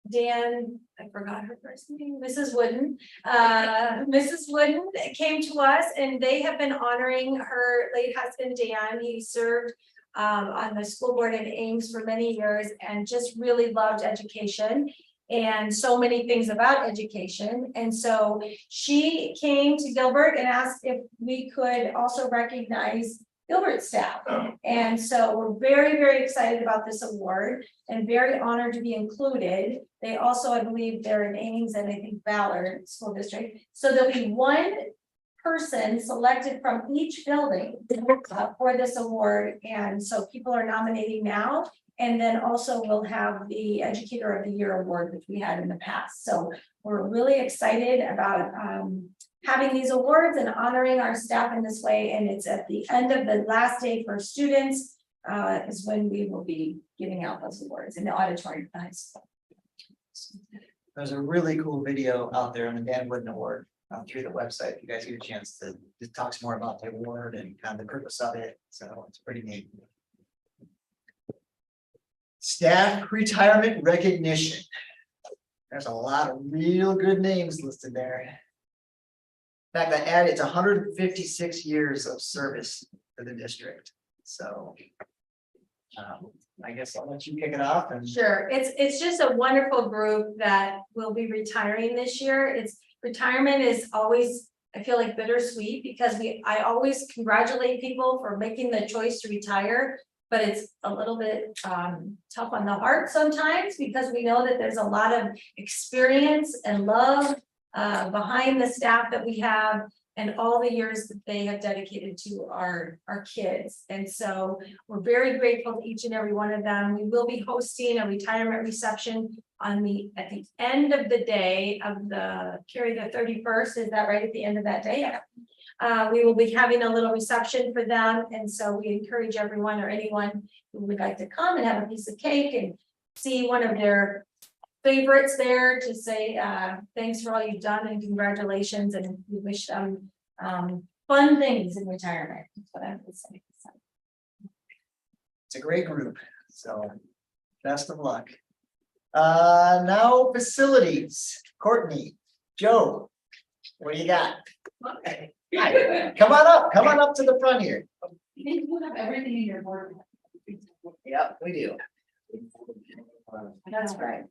Dan, I forgot her first name, Mrs. Wooden. Mrs. Wooden came to us and they have been honoring her late husband, Dan. He served on the school board in Ames for many years and just really loved education and so many things about education. And so she came to Gilbert and asked if we could also recognize Gilbert staff. And so we're very, very excited about this award and very honored to be included. They also, I believe they're in Ames and I think Ballard School District. So there'll be one person selected from each building for this award. And so people are nominating now. And then also we'll have the Educator of the Year award, which we had in the past. So we're really excited about having these awards and honoring our staff in this way. And it's at the end of the last day for students is when we will be giving out those awards in the auditorium at the high school. There's a really cool video out there on the Dan Wooden Award through the website. If you guys get a chance to talk some more about the award and kind of the purpose of it. So it's pretty neat. Staff retirement recognition. There's a lot of real good names listed there. In fact, I added it's 156 years of service to the district. So I guess I'll let you kick it off and Sure, it's just a wonderful group that will be retiring this year. Retirement is always, I feel like bittersweet because I always congratulate people for making the choice to retire. But it's a little bit tough on the heart sometimes because we know that there's a lot of experience and love behind the staff that we have and all the years that they have dedicated to our kids. And so we're very grateful to each and every one of them. We will be hosting a retirement reception at the end of the day of the 31st. Is that right? At the end of that day? Yeah. We will be having a little reception for them. And so we encourage everyone or anyone who would like to come and have a piece of cake and see one of their favorites there to say thanks for all you've done and congratulations. And we wish them fun things in retirement, that's what I would say. So, It's a great group, so best of luck. Now facilities, Courtney, Joe, what do you got? Hi, come on up to the front here. You have everything in your board. Yep, we do. That's right.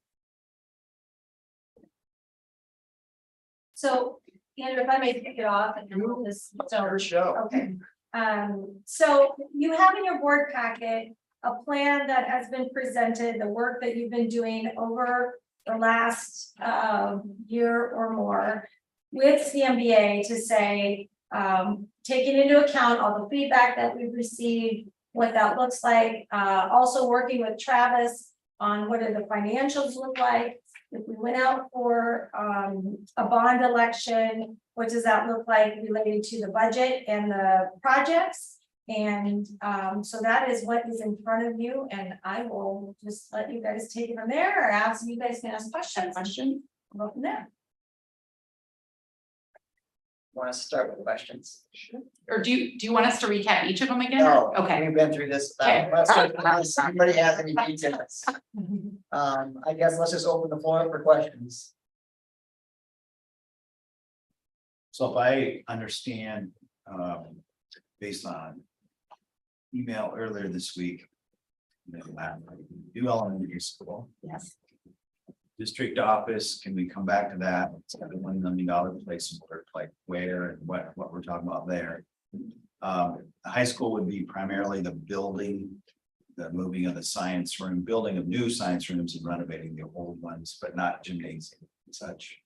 So, Andrew, if I may kick it off and move this, so, First show. okay. So you have in your board packet a plan that has been presented, the work that you've been doing over the last year or more with CMBA to say, taking into account all the feedback that we've received, what that looks like, also working with Travis on what do the financials look like. If we went out for a bond election, what does that look like related to the budget and the projects? And so that is what is in front of you, and I will just let you guys take it from there, or ask, you guys can ask questions. We'll go from there. Want to start with questions? Or do you want us to recap each of them again? No, Okay. we've been through this. Okay. Unless somebody has any details. I guess let's just open the floor for questions. So if I understand, based on email earlier this week. New elementary school, Yes. district office, can we come back to that? It's got a $1 million place, like where and what we're talking about there. The high school would be primarily the building, the moving of the science room, building of new science rooms and renovating the old ones, but not gymnasium and such.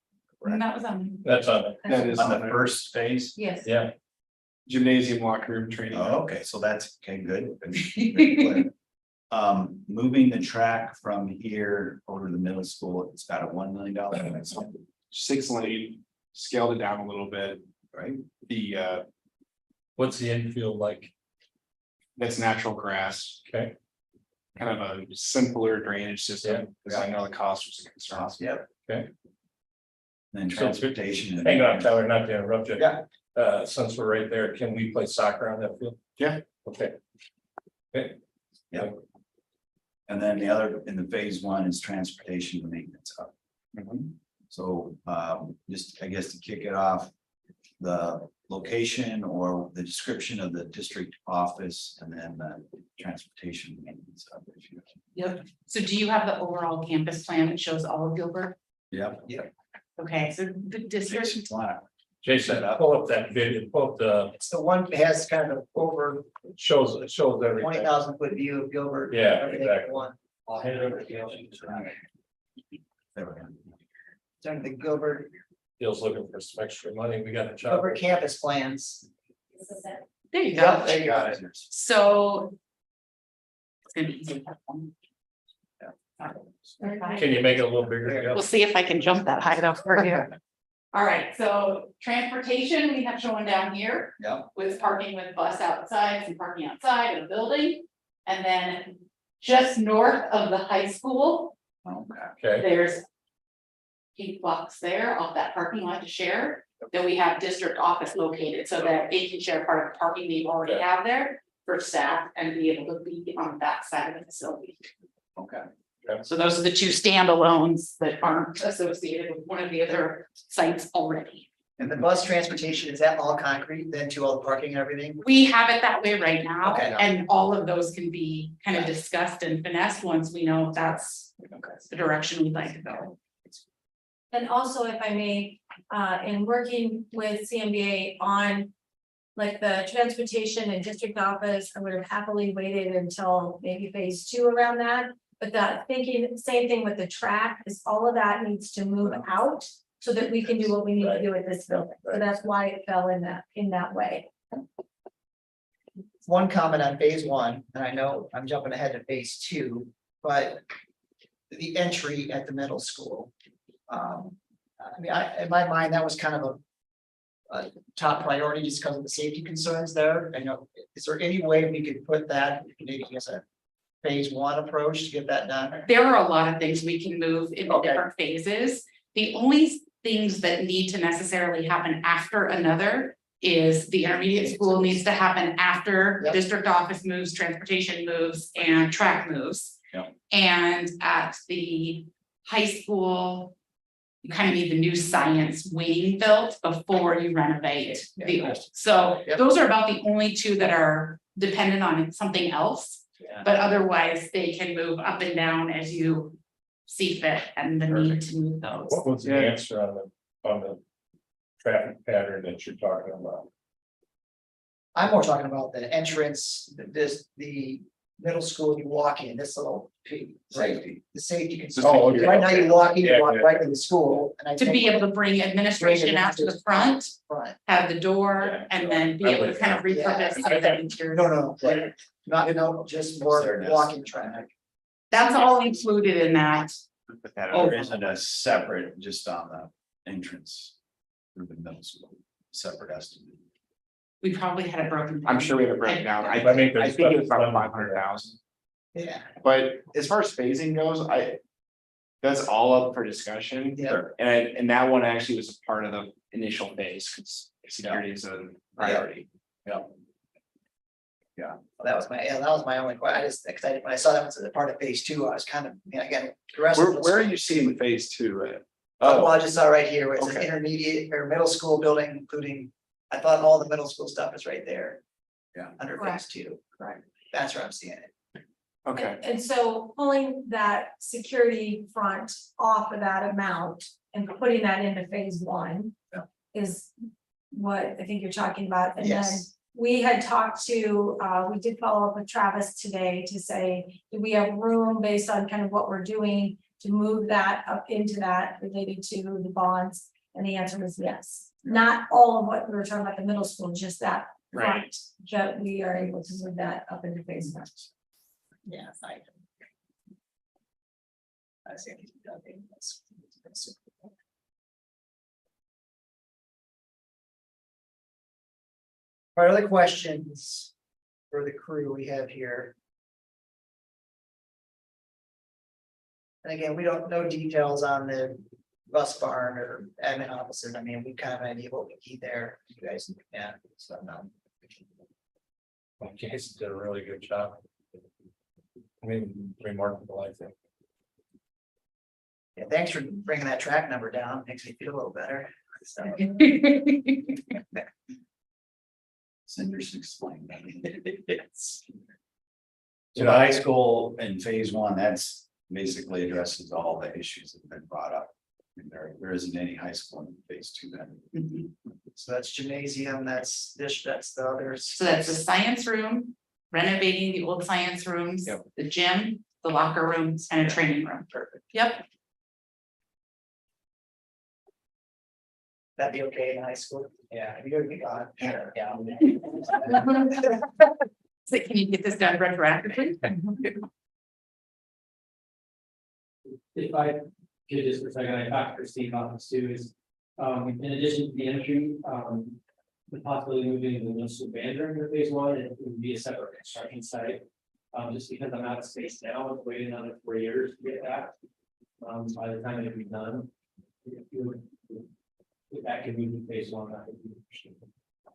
And that was That's on, That is On the first phase? Yes. yeah, gymnasium, locker room, training. Oh, okay, so that's, okay, good. Good. Moving the track from here over to the middle school, it's got a $1 million. 6 lane, scaled it down a little bit, Right? the what's the infield like? that's natural grass. Okay. Kind of a simpler drainage system, Yeah. because I know the cost was a concern. Yep. Okay. Then transportation. Hang on, Tyler, not to interrupt you. Yeah. Since we're right there, can we play soccer on that field? Yeah. Okay. Okay. Yeah. And then the other in the phase one is transportation and maintenance up. So just, I guess, to kick it off, the location or the description of the district office and then the transportation and maintenance up. Yep. So do you have the overall campus plan that shows all of Gilbert? Yep. Okay, so the district, Jason, pull up that video, pull up the, It's the one that has kind of over shows everything. 20,000 foot view of Gilbert. Yeah, Everything exactly. One. I'll hand it over to you. There we go. Turn to the Gilbert Bill's looking for some extra money, we got a job. Gilbert campus plans. there you Yep, go. there you go. Got it. So. It's gonna be easy. Can you make it a little bigger? We'll see if I can jump that high enough for you. All right, so transportation, we have shown down here. Yep. With parking with bus outside, some parking outside of the building. And then just north of the high school, Okay. Okay, there's 8 blocks there off that parking lot to share. Then we have district office located so that they can share part of the parking they already have there for staff and be able to be on that side of the facility. Okay. So those are the 2 standalones that aren't associated with one of the other sites already. And the bus transportation, is that all concrete then to all the parking and everything? We have it that way right now, Okay. and all of those can be kind of discussed and finessed once we know if that's the direction we'd like to go. And also, if I may, in working with CMBA on like the transportation and district office, I would have happily waited until maybe phase 2 around that. But that thinking, same thing with the track, is all of that needs to move out so that we can do what we need to do with this building. So that's why it fell in that way. One comment on phase 1, and I know I'm jumping ahead to phase 2, but the entry at the middle school. I mean, in my mind, that was kind of a top priority just because of the safety concerns there. I know, is there any way we could put that maybe as a phase 1 approach to get that done? There are a lot of things we can move in Okay. different phases. The only things that need to necessarily happen after another is the intermediate school needs to happen after Yep. district office moves, transportation moves, and track moves. Yep. And at the high school, you kind of need the new science wing built before you renovate the old. So Yep. those are about the only two that are dependent on something else. Yeah. But otherwise, they can move up and down as you see fit and the need to move those. What was the answer on the traffic pattern that you're talking about? I'm more talking about the entrance, the middle school, you walk in, this little. Safety. The safety. Oh, okay. Right now you walk in, Yeah, you walk yeah. right to the school, and I To think. be able to bring administration out to the front, Front. have the door, Yeah. and then be able to kind of repurpose some of that interior. No, not, no, just more There it is. walking traffic. That's all included in that. There isn't a separate, just on the entrance through the middle school, separate estimate. We probably had it broken. I'm sure we have it broken down. I think there's I think it was stuff- about 500,000, Yeah. but as far as phasing goes, that's all up for discussion. Yeah. And that one actually was a part of the initial phase, because security is a priority. That was my only question. I just, because when I saw that was a part of phase two, I was kind of, again, the rest of. Where are you seeing phase two at? Well, I just saw right here where it says Okay. intermediate or middle school building, including, I thought all the middle school stuff is right there. Yeah. Under phase Correct. two. Correct. That's where I'm seeing it. Okay, And so pulling that security front off of that amount and putting that into phase one. Yeah. Is what I think you're talking about, and then Yes. we had talked to, we did follow up with Travis today to say, do we have room based on kind of what we're doing to move that up into that related to the bonds? And the answer was yes. Not all of what we were talking about the middle school, just that front, that we are able to move that up into phase one. Yeah. I see. That's- All right, other questions for the crew we have here? And again, we don't know details on the bus barn or admin offices. I mean, we kind of idea what we need there. You guys, yeah, so no. Jason did a really good job. I mean, remarkable, I think. Yeah, thanks for bringing that track number down. Makes me feel a little better. So, Cinders explained that. It's. To the high school in phase one, that's basically addresses all the issues that have been brought up. And there isn't any high school in phase two then. so that's gymnasium, that's this, that's the others. So that's the science room, renovating the old science rooms, the gym, the locker rooms, and a training room. Perfect. Yep. That'd be okay in high school. Yeah. You're gone. Sure, yeah. So can you get this done retroactively? If I could just for a second, I talked to Christine about this too, is, in addition to the entry, the possibility of moving the municipal band room to phase one, it would be a separate construction site. Just because I'm out of space now, it's waiting another 4 years to get that. By the time it'd be done. If that could move to phase one, that would be interesting.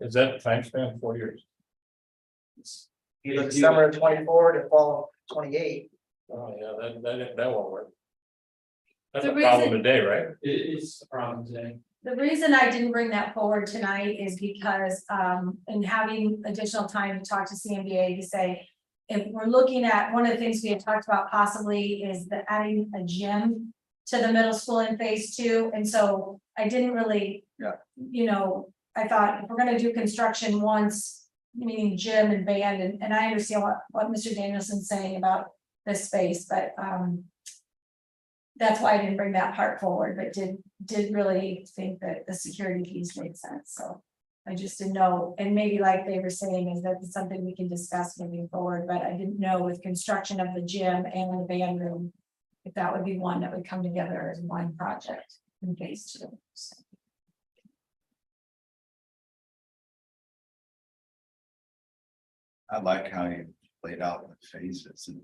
Is that time span 4 years? Either summer of 24 to fall of 28. Oh, yeah, that won't work. That's The a problem reason- today, right? It's a problem today. The reason I didn't bring that forward tonight is because, in having additional time to talk to CMBA to say. If we're looking at, one of the things we had talked about possibly is the adding a gym to the middle school in phase two, and so I didn't really. Yeah. You know, I thought if we're gonna do construction once, meaning gym and band, and I understand what Mr. Danielson's saying about this space, but, that's why I didn't bring that part forward, but did really think that the security piece made sense, so. I just didn't know, and maybe like they were saying, is that something we can discuss moving forward, but I didn't know with construction of the gym and the band room. If that would be one that would come together as one project in phase two. So. I like how you laid out the phases and.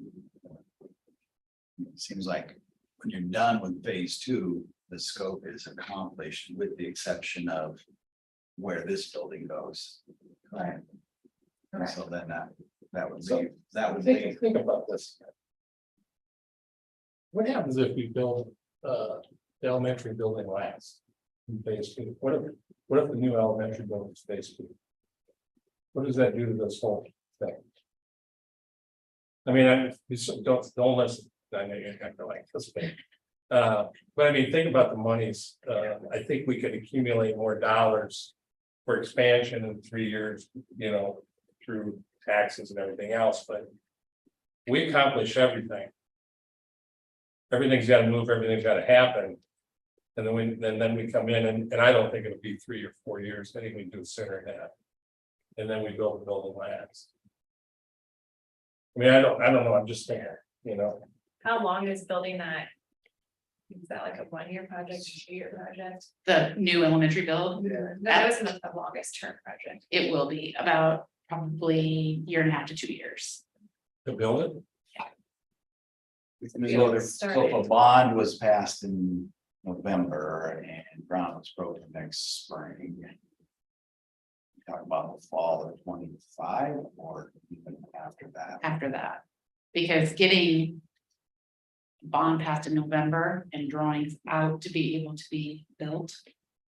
It seems like when you're done with phase two, the scope is accomplished with the exception of. where this building goes. Right. And so then that would So, be, that would be, think about this. What happens if we build the elementary building last? In phase two? What if the new elementary building is phase two? What does that do to this whole thing? I mean, don't listen, I know you're not gonna like this thing. But I mean, think about the monies, I think we could accumulate more dollars for expansion in 3 years, you know, through taxes and everything else, but we accomplish everything. Everything's gotta move, everything's gotta happen. And then we come in and I don't think it'll be 3 or 4 years, I think we do it sooner than that. And then we build the building last. I mean, I don't know, I'm just saying, you know, How long is building that? Is that like a 1-year project, 2-year project? The new elementary build, That wasn't the longest term project. it will be about probably 1.5 to 2 years. to build it. so if a bond was passed in November and ground was broken next spring. Talk about the fall of 25 or even after that. After that, because getting bond passed in November and drawings out to be able to be built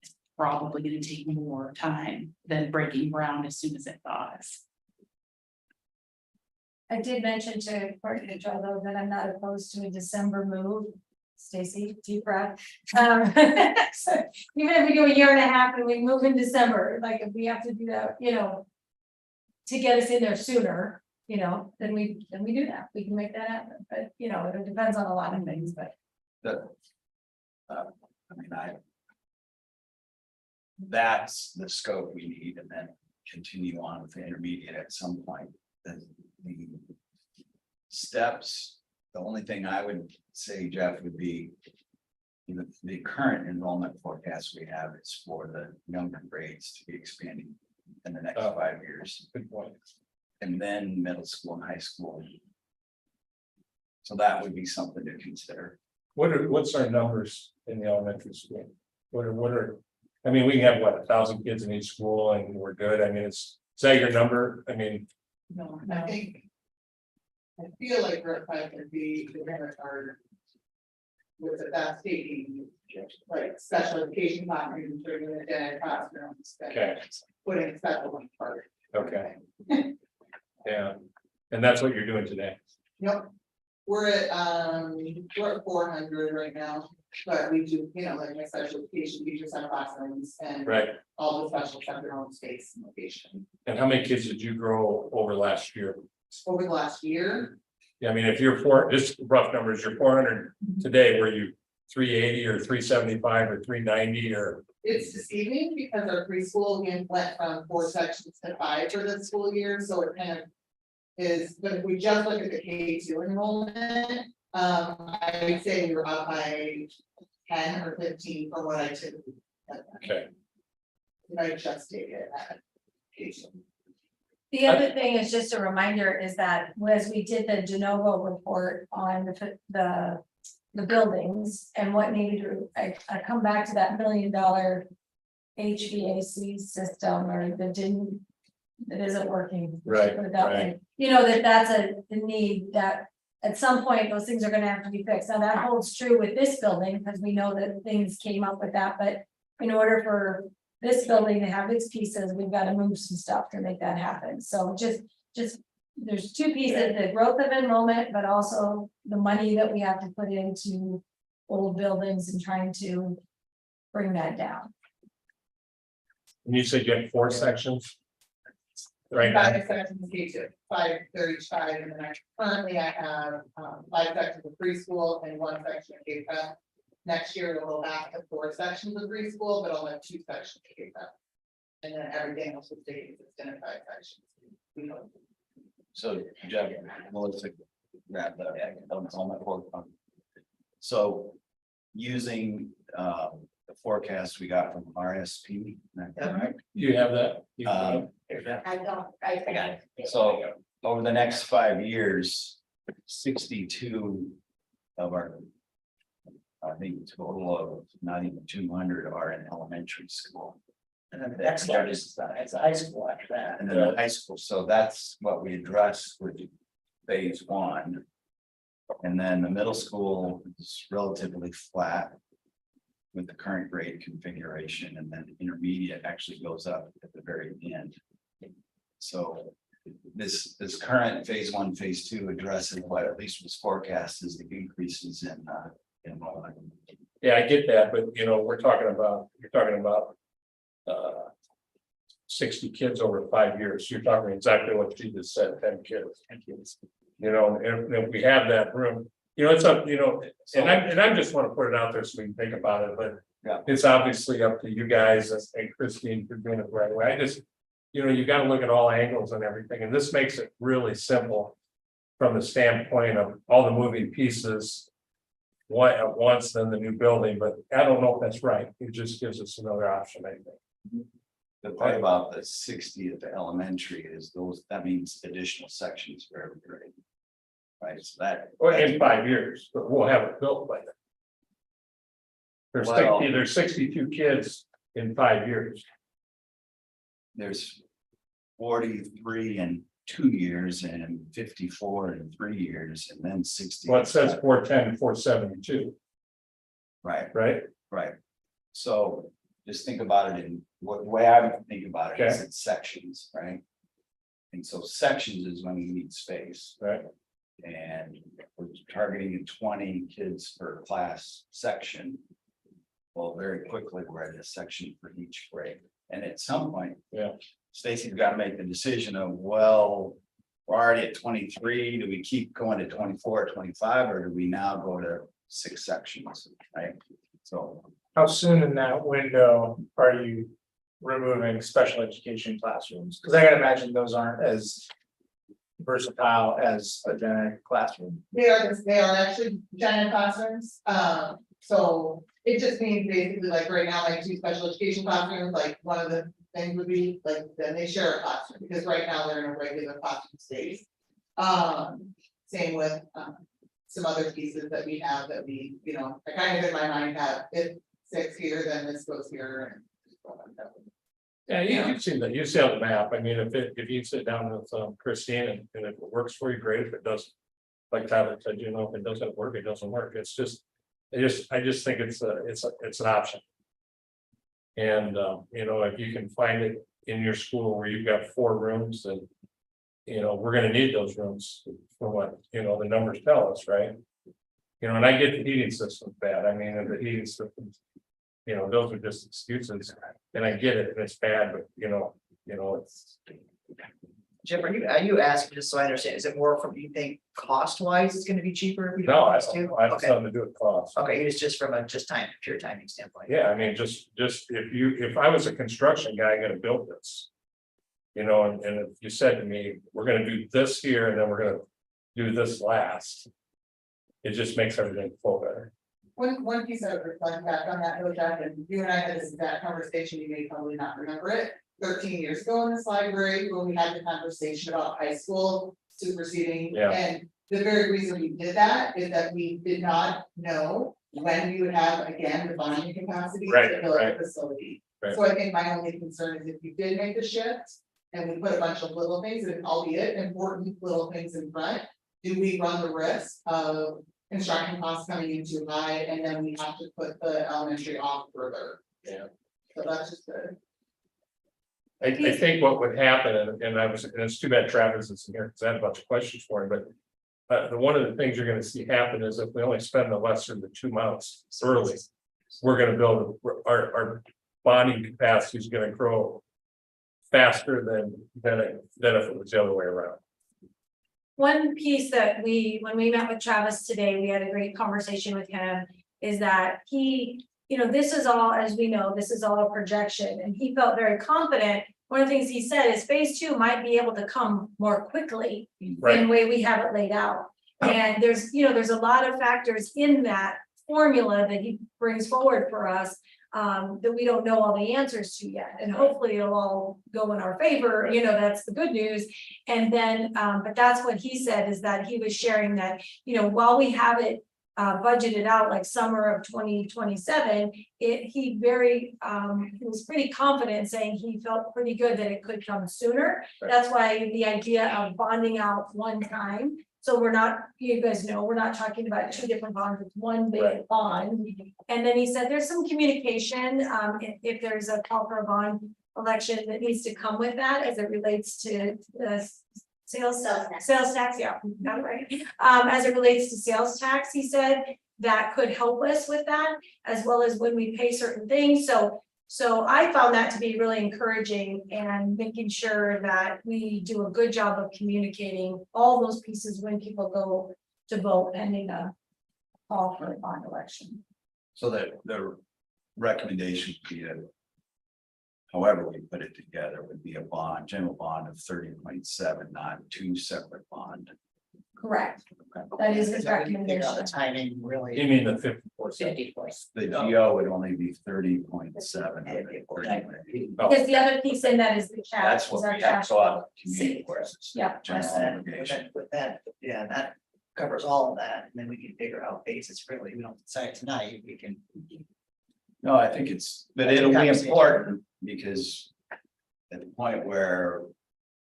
is probably gonna take more time than breaking ground as soon as it thaws. I did mention to Courtney and Joe though that I'm not opposed to a December move. Stacy, deep breath. So even if we do 1.5 years and we move in December, like if we have to do that, you know. To get us in there sooner, you know, then we do that. We can make that happen, but you know, it depends on a lot of things, but. I mean, that's the scope we need and then continue on with the intermediate at some point. The steps, the only thing I would say, Jeff, would be the current enrollment forecast we have is for the younger grades to be expanding in the next 5 years. Good point. And then middle school and high school. So that would be something to consider. What's our numbers in the elementary school? What are, I mean, we have what, 1,000 kids in each school and we're good. I mean, is that your number? I mean, No, I think. I feel like we're at 550, we're gonna start. With that stating, like special education classrooms, bringing it in classrooms. okay, Putting special one part. okay. Yeah, and that's what you're doing today. Yep. We're at 400 right now, but we do, you know, like my special education teachers have classrooms and. Right. All the special have their own space and location. And how many kids did you grow over last year? Over the last year, Yeah, I mean, if you're just rough numbers, you're 400 today, were you 380 or 375 or 390 or? it's deceiving because our preschool went from 4 sections to 5 for this school year, so it kind of. Is, but if we just look at the K2 enrollment, I'd say we were up by 10 or 15 from what I typically. Okay. I just stated that. K2. The other thing is just a reminder is that as we did the de novo report on the buildings and what needed to, I come back to that $1 million HVAC system or that isn't working. Right, Put it that way. right. You know, that's a need that at some point, those things are gonna have to be fixed. Now, that holds true with this building, because we know that things came up with that, but in order for this building to have its pieces, we've got to move some stuff to make that happen. So just, there's 2 pieces, the growth of enrollment, but also the money that we have to put into old buildings and trying to bring that down. And you said you had 4 sections? Right now, 5 sections of K2, 5 for each side, and then currently I have 5 sections of preschool and 1 section of K-12. Next year we'll go back to 4 sections of preschool, but I'll have 2 sections of K-12. And then everything else will stay consistent in 5 sections. We know. So Jeff, Melissa, grab that enrollment report. So using the forecast we got from RSP, right? you have that? You- I don't, I got it. So over the next 5 years, 62 of our, I think total of not even 200 are in elementary school. And then the next largest is the high school after that. And then the high school, so that's what we addressed with phase one. And then the middle school is relatively flat with the current grade configuration, and then intermediate actually goes up at the very end. So this current phase one, phase two addresses what at least was forecast as the increases in enrollment. Yeah, I get that, but you know, you're talking about 60 kids over 5 years. You're talking exactly what you just said, 10 kids. You know, and if we have that room, you know, it's up, you know, and I just want to put it out there so we can think about it, but Yeah. it's obviously up to you guys and Christine for doing it the right way. I just, you know, you got to look at all angles and everything, and this makes it really simple from the standpoint of all the moving pieces. One at once, then the new building, but I don't know if that's right. It just gives us another option, I think. The part about the 60 at the elementary is that means additional sections for every grade. Right, so that. Or in 5 years, but we'll have it built by then. There's 62 kids in 5 years. There's 43 in 2 years and 54 in 3 years, and then 60. Well, it says 410 and 472, Right, right? right. So just think about it in the way I would think about it is Okay. it's sections, right? And so sections is when we need space. Right. And we're targeting 20 kids per class section. Well, very quickly, we're at a section for each grade. And at some point, Yeah. Stacy's got to make the decision of, well, we're already at 23. Do we keep going to 24, 25, or do we now go to 6 sections? Right. So How soon in that window are you removing special education classrooms? Because I gotta imagine those aren't as versatile as a generic classroom. They are actually giant classrooms, so it just means basically like right now, like 2 special education classrooms, like one of the things would be like, then they share a classroom, because right now they're in a regular classroom space. Same with, some other pieces that we have that we, you know, I kind of in my mind have, if 6 here, then this goes here. Yeah, you've seen that. You see on the map. I mean, if you sit down with Christine and if it works for you, great. If it doesn't, like Tyler said, you know, if it doesn't work, it doesn't work. It's just, I just think it's an option. And you know, if you can find it in your school where you've got 4 rooms, and you know, we're gonna need those rooms for what, you know, the numbers tell us, right? You know, and I get the heating system bad. I mean, the heating systems, you know, those are just excuses, and I get it, and it's bad, but you know, it's. Jim, are you asking, just so I understand, is it more from, you think cost wise it's gonna be cheaper? If we do No, I this don't, too? I have Okay. something to do with cost. Okay, it's just from a pure timing standpoint. Yeah, I mean, just if I was a construction guy gonna build this. You know, and if you said to me, we're gonna do this here and then we're gonna do this last. It just makes everything flow better. One piece I would reflect back on that, though, Jack, and you and I had this exact conversation, you may probably not remember it. 13 years ago in this library, when we had the conversation about high school superseding. Yeah. And the very reason we did that is that we did not know when we would have, again, the bonding capacity to Right, build right. a facility. Right. So I think my only concern is if you did make the shift and we put a bunch of little things, and albeit important little things in front, do we run the risk of construction costs coming in too high, and then we have to put the elementary off further? Yeah. So that's just the. I think what would happen, and it's too bad Travis isn't here, because I had a bunch of questions for him, but. One of the things you're gonna see happen is if we only spend the lesser than 2 months early, we're gonna build, our bonding capacity is gonna grow. Faster than if it was the other way around. One piece that when we met with Travis today, we had a great conversation with him, is that he, you know, this is all, as we know, this is all a projection, and he felt very confident. One of the things he said is phase 2 might be able to come more quickly than the way we have it laid out. And there's a lot of factors in that formula that he brings forward for us. That we don't know all the answers to yet, and hopefully it'll all go in our favor, you know, that's the good news. And then, but that's what he said, is that he was sharing that, you know, while we have it budgeted out like summer of 2027, he was pretty confident saying he felt pretty good that it could come sooner. That's why the idea of bonding out one time. So we're not, you guys know, we're not talking about two different bonds, it's one big bond. And then he said there's some communication, if there's a call for a bond election that needs to come with that as it relates to sales tax, yeah, got it right. As it relates to sales tax, he said that could help us with that, as well as when we pay certain things. So I found that to be really encouraging and making sure that we do a good job of communicating all those pieces when people go to vote pending a call for a bond election. So that the recommendation would be that however we put it together would be a bond, general bond of 30.7, not two separate bond. Correct. That is his Figure out the recommendation. timing really. You mean the 50%? 50%. The GO would only be 30.7. Because the other piece in that is the cash. That's is what our we have cash to out flow. community courses. Yeah. General obligation. With that, yeah, that covers all of that, and then we can figure out basis, really, we don't decide tonight, we can. No, I think but That's a it'll be conversation. important because at the point where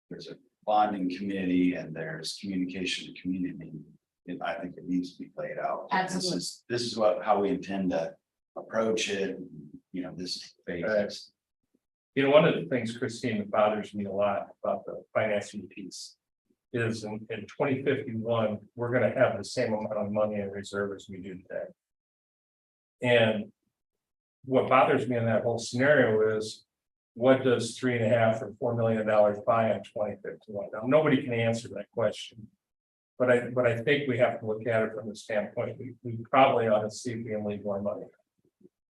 there's a bonding committee and there's communication to community, I think it needs to be played out. Absolutely. This is how we intend to approach it, this phase. One of the things, Christine, that bothers me a lot about the financing piece is in 2051, we're gonna have the same amount of money in reserve as we do today. And what bothers me in that whole scenario is, what does $3.5 or $4 million buy in 2051? Now, nobody can answer that question. But I think we have to look at it from the standpoint, we probably ought to see if we can leave more money.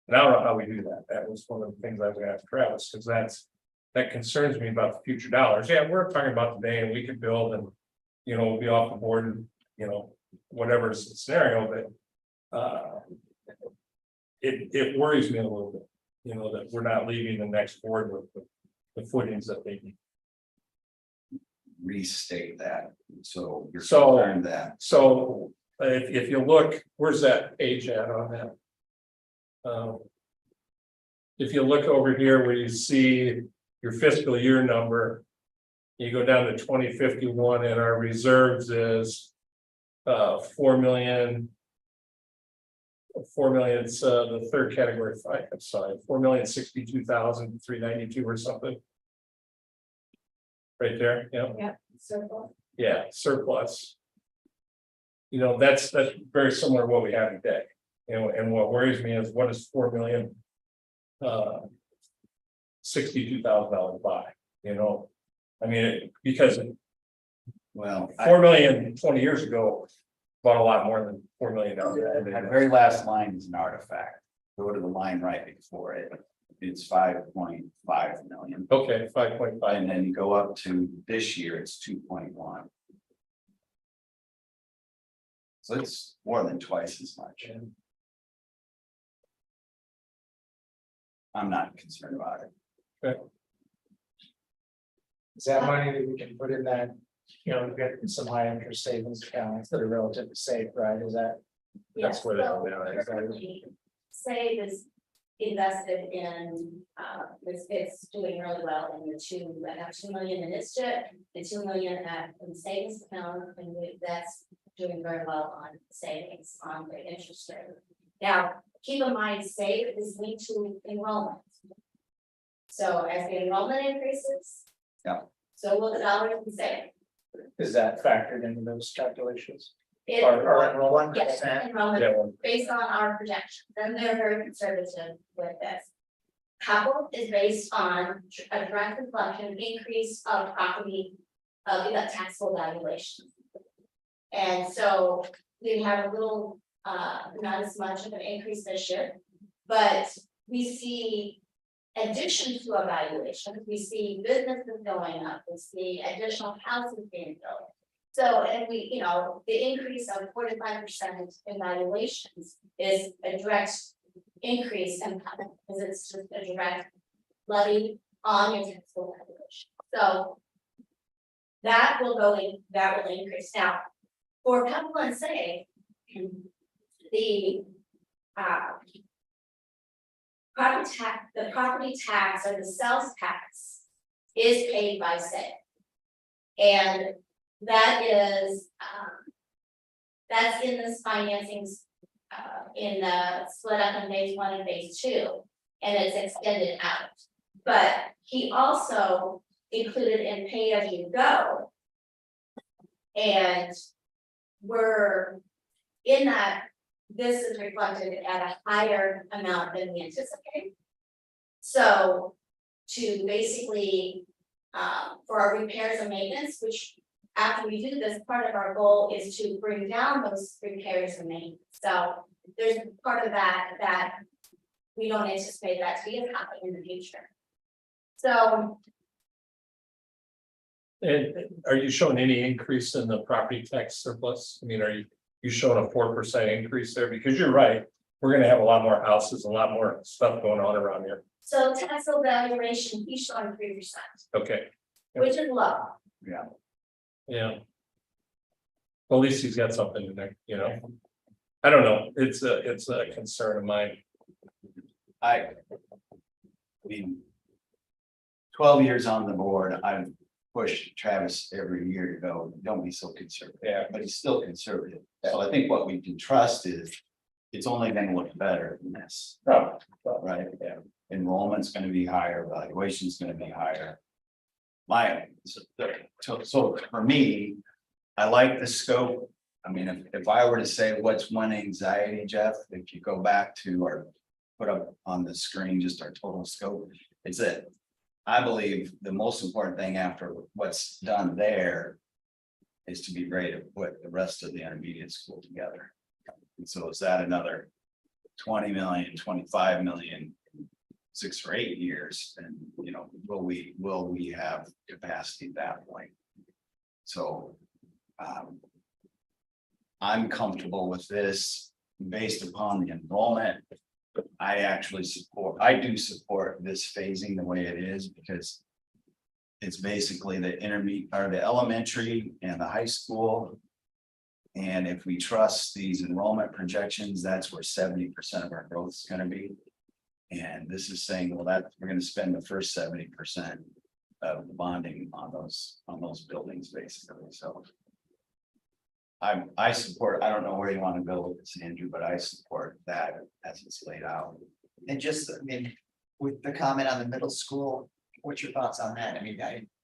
And I don't know how we do that. That was one of the things I was gonna ask Travis, because that concerns me about the future dollars. Yeah, we're talking about today and we could build and, we'll be off the board and, whatever's the scenario, but it worries me a little bit, that we're not leaving the next board with the footings that they need. Restate that, so you're So- concerned that. So if you look, where's that page at on that? If you look over here where you see your fiscal year number, you go down to 2051 and our reserves is 4 million. 4 million, it's the third category, I'm sorry, 4,062,392 or something. Right there, yeah. Yeah, circle. Yeah, surplus. That's very similar to what we have today. And what worries me is what is 4 million $62,000 buy, I mean, because Well, 4 million 20 years ago bought a lot more than $4 million. that very last line is an artifact. Go to the line right before it. It's 5.5 million. Okay, 5.5. And then you go up to this year, it's 2.1. So it's more than twice as much. I'm not concerned about it. Is that money that we can put in that, get some high interest savings accounts that are relatively safe, right? Is that? That's where so they are. currently, Say is invested in, it's doing really well in I have 2 million in this chip, and 2 million in savings account, and that's doing very well on savings on the interest rate. Now, keep in mind, save is linked to enrollment. So as the enrollment increases. Yeah. So will the dollars be saved. Is that factored into those calculations? It- Or enrollment? Yes, enrollment Yeah, well, based on our projections, and they're very conservative with this. Couple is based on a direct reflection increase of property, of the taxable valuation. And so we have a little, not as much of an increase this year, but we see addition to a valuation, we see businesses going up, we see additional houses being built. So, and we, the increase of 45% in valuations is a direct increase in, because it's just a direct levy on your taxable valuation. So that will increase. Now, for couple and say, the property tax or the sales tax is paid by sale. And that is, that's in this financings, in the split up in phase 1 and phase 2, and it's extended out. But he also included in pay as you go. And we're in that, this is reflected at a higher amount than we anticipated. So to basically, for our repairs and maintenance, which after we do this, part of our goal is to bring down those repairs and maintenance. So there's part of that we don't anticipate that to be happening in the future. So And are you showing any increase in the property tax surplus? I mean, are you showing a 4% increase there? Because you're right, we're gonna have a lot more houses, a lot more stuff going on around here. so tax valuation, he's showing 3%, Okay, which is low. yeah. Well, at least he's got something in there, you know? I don't know, it's a concern of mine. I mean, 12 years on the board, I've pushed Travis every year to go, don't be so conservative. Yeah. But he's still conservative. So I think what we can trust is it's only gonna look better than this, Oh, right? yeah. Enrollment's gonna be higher, valuation's gonna be higher. So for me, I like the scope. I mean, if I were to say what's one anxiety, Jeff, if you go back to or put up on the screen, just our total scope, it's that I believe the most important thing after what's done there is to be ready to put the rest of the intermediate school together. And so is that another 20 million, 25 million, 6 or 8 years? And you know, will we have capacity at that point? So I'm comfortable with this based upon the enrollment. I do support this phasing the way it is because it's basically the intermediate or the elementary and the high school. And if we trust these enrollment projections, that's where 70% of our growth is going to be. And this is saying, well, that we're going to spend the first 70% of the bonding on those buildings, basically. So I support, I don't know where you want to go with this, Andrew, but I support that as it's laid out. And just, I mean, with the comment on the middle school, what's your thoughts on that? I mean,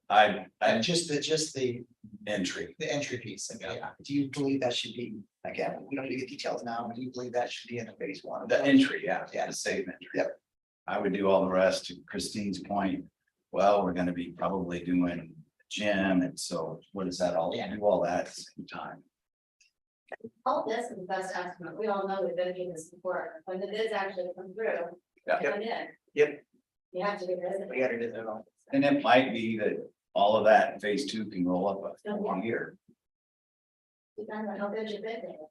I just the entry. piece. I mean, do you believe that should be, again, we don't need to get details now, but do you believe that should be in a phase 1? The entry, yeah, Yeah. the safe entry. Yep. I would do all the rest. To Christine's point. Well, we're gonna be probably doing gym, and so what is that all? Do all that at the same time. All this is the best estimate. We all know we've been doing this before. When the bids actually come through, Yeah. come in. Yep. You have to be resident. We gotta do that all. And it might be that all of that in phase 2 can roll up a year. Depends on how good your bid is.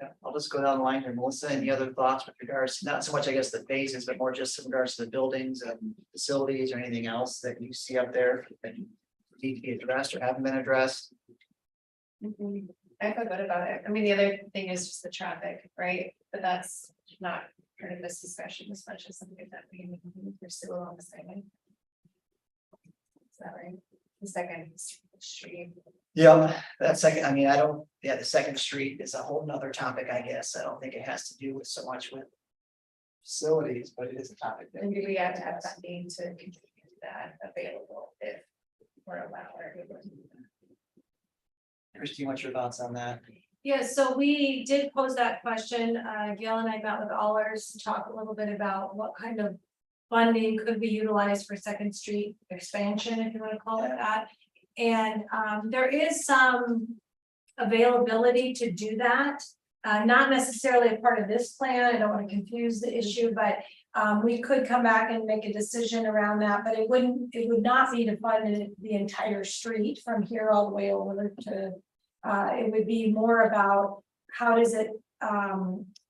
Yeah, I'll just go down the line here. Melissa, any other thoughts with regards, not so much, I guess, the phases, but more just in regards to the buildings and facilities or anything else that you see up there that need to be addressed or haven't been addressed? I feel good about it. I mean, the other thing is just the traffic, right? But that's not part of this discussion as much as something that we can pursue along the same. Is that right? The second street. Yeah, that second, I mean, the Second Street is a whole nother topic, I guess. I don't think it has to do with so much with facilities, but it is a topic. that And we have to have funding to continue that available if we're allowed. Christine, what's your thoughts on that? Yeah, so we did pose that question. Gail and I met with Allers to talk a little bit about what kind of funding could be utilized for Second Street expansion, if you want to call it that. And there is some availability to do that. Not necessarily a part of this plan. I don't want to confuse the issue, but we could come back and make a decision around that, but it would not be to fund the entire street from here all the way over to, it would be more about how does it,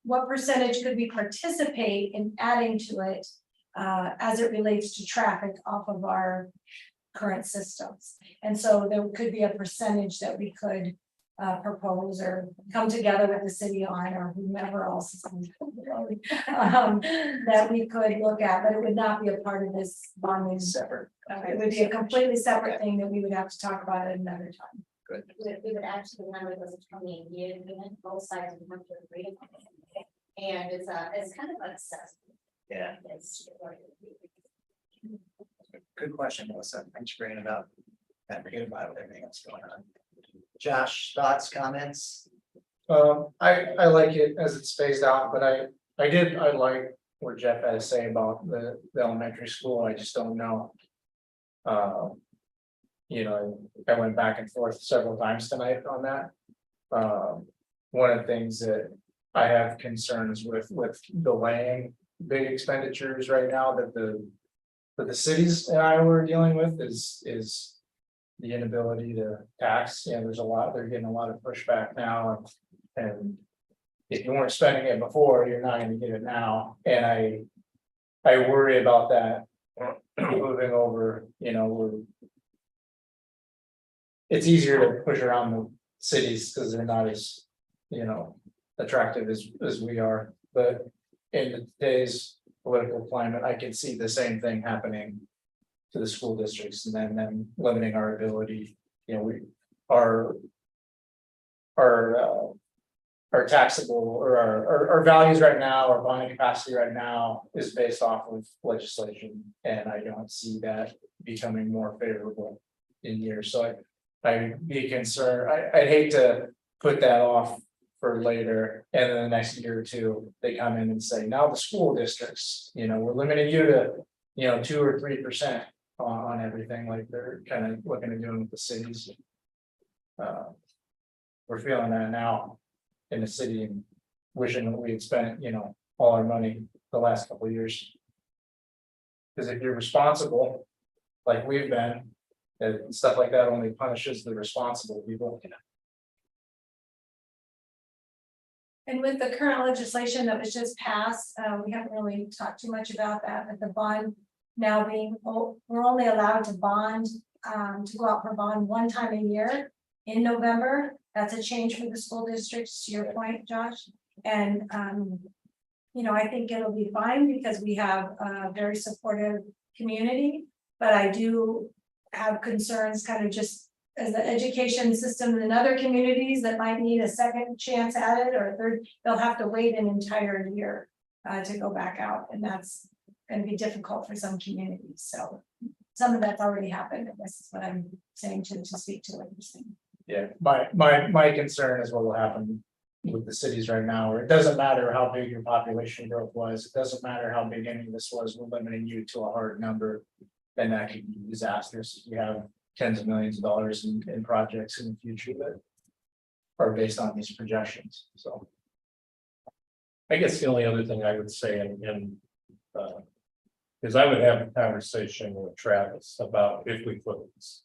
what percentage could we participate in adding to it as it relates to traffic off of our current systems. And so there could be a percentage that we could propose or come together with the city on, or whomever else is. That we could look at, but it would not be a part of this bonding. Separate. It would be a completely separate thing that we would have to talk about at another time. We would actually remember those 28 agreement, both sides would have to agree. And it's kind of assessed. Yeah. Good question, Melissa. Thanks for bringing it up. I forget about everything else going on. Josh, thoughts, comments? I like it as it's phased out, but I like what Jeff had to say about the elementary school. I just don't know. You know, I went back and forth several times tonight on that. One of the things that I have concerns with delaying big expenditures right now that the cities and I were dealing with is the inability to tax. You know, they're getting a lot of pushback now, and if you weren't spending it before, you're not going to get it now. And I worry about that moving over. You know, it's easier to push around the cities because they're not as, you know, attractive as we are. But in today's political climate, I can see the same thing happening to the school districts, and then them limiting our ability. You know, our taxable or our values right now, our bonding capacity right now is based off of legislation, and I don't see that becoming more favorable in years. So I'd be concerned. I'd hate to put that off for later, and then the next year or two, they come in and say, now the school districts, you know, we're limiting you to, you know, 2 or 3% on everything, like they're kind of looking at doing with the cities. We're feeling that now in the city and wishing that we had spent, you know, all our money the last couple of years. Because if you're responsible, like we've been, stuff like that only punishes the responsible people. And with the current legislation that was just passed, we haven't really talked too much about that, but the bond now being, we're only allowed to bond, to go out for bond one time a year in November. That's a change for the school districts, to your point, Josh. And, you know, I think it'll be fine because we have a very supportive community, but I do have concerns kind of just as the education system in other communities that might need a second chance at it or a third, they'll have to wait an entire year to go back out. And that's going to be difficult for some communities. So some of that's already happened. I guess is what I'm saying to speak to what you're saying. Yeah, my concern is what will happen with the cities right now, where it doesn't matter how big your population growth was, it doesn't matter how big any of this was, we're limiting you to a hard number. And that could be disastrous. We have tens of millions of dollars in projects in the future that are based on these projections. So I guess the only other thing I would say is I would have a conversation with Travis about if we flip this.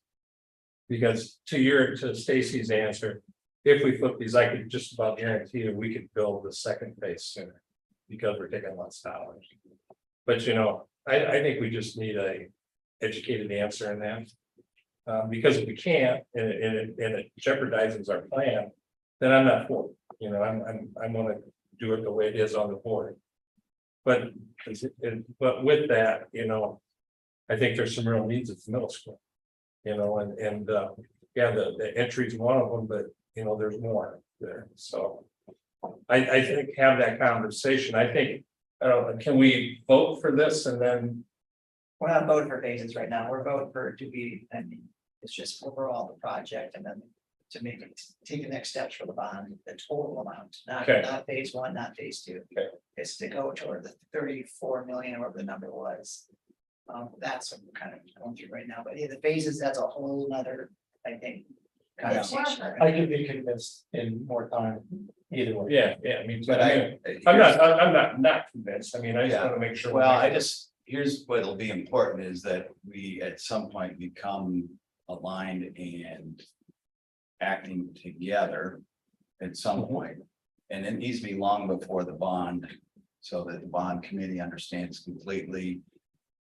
Because to Stacy's answer, if we flip these, I could just about guarantee that we could build the second phase sooner because we're taking less dollars. But you know, I think we just need a educated answer in that. Because if we can't, and it jeopardizes our plan, then I'm not for it. You know, I'm gonna do it the way it is on the board. But with that, you know, I think there's some real needs at the middle school. You know, and yeah, the entry is one of them, but you know, there's more there. So I think have that conversation. I think, can we vote for this and then? We're not voting for phases right now. We're voting for I mean, it's just overall the project and then to take the next steps for the bond, the total amount, not phase one, not phase two. Okay. It's to go toward the 34 million or whatever the number was. That's what we're kind of going through right now, but yeah, the phases, that's a whole nother, I think. Conversation. I could be convinced in more time either way. Yeah, I mean, but I'm not convinced. I mean, I just want to make sure. Well, here's what'll be important is that we at some point become aligned and acting together at some point. And it needs to be long before the bond, so that the bond committee understands completely.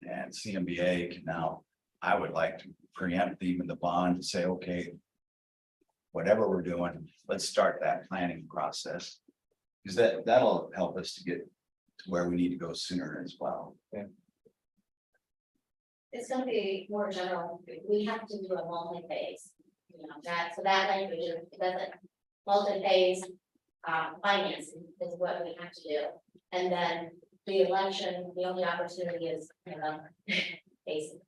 And CMBA can now, I would like to preempt even the bond to say, okay, whatever we're doing, let's start that planning process. Because that'll help us to get to where we need to go sooner as well. It's gonna be more general, we have to do a multi-phase, you know, that, so that language doesn't, multi-phase. Financing is what we have to do, and then the election, the only opportunity is, you know, basically.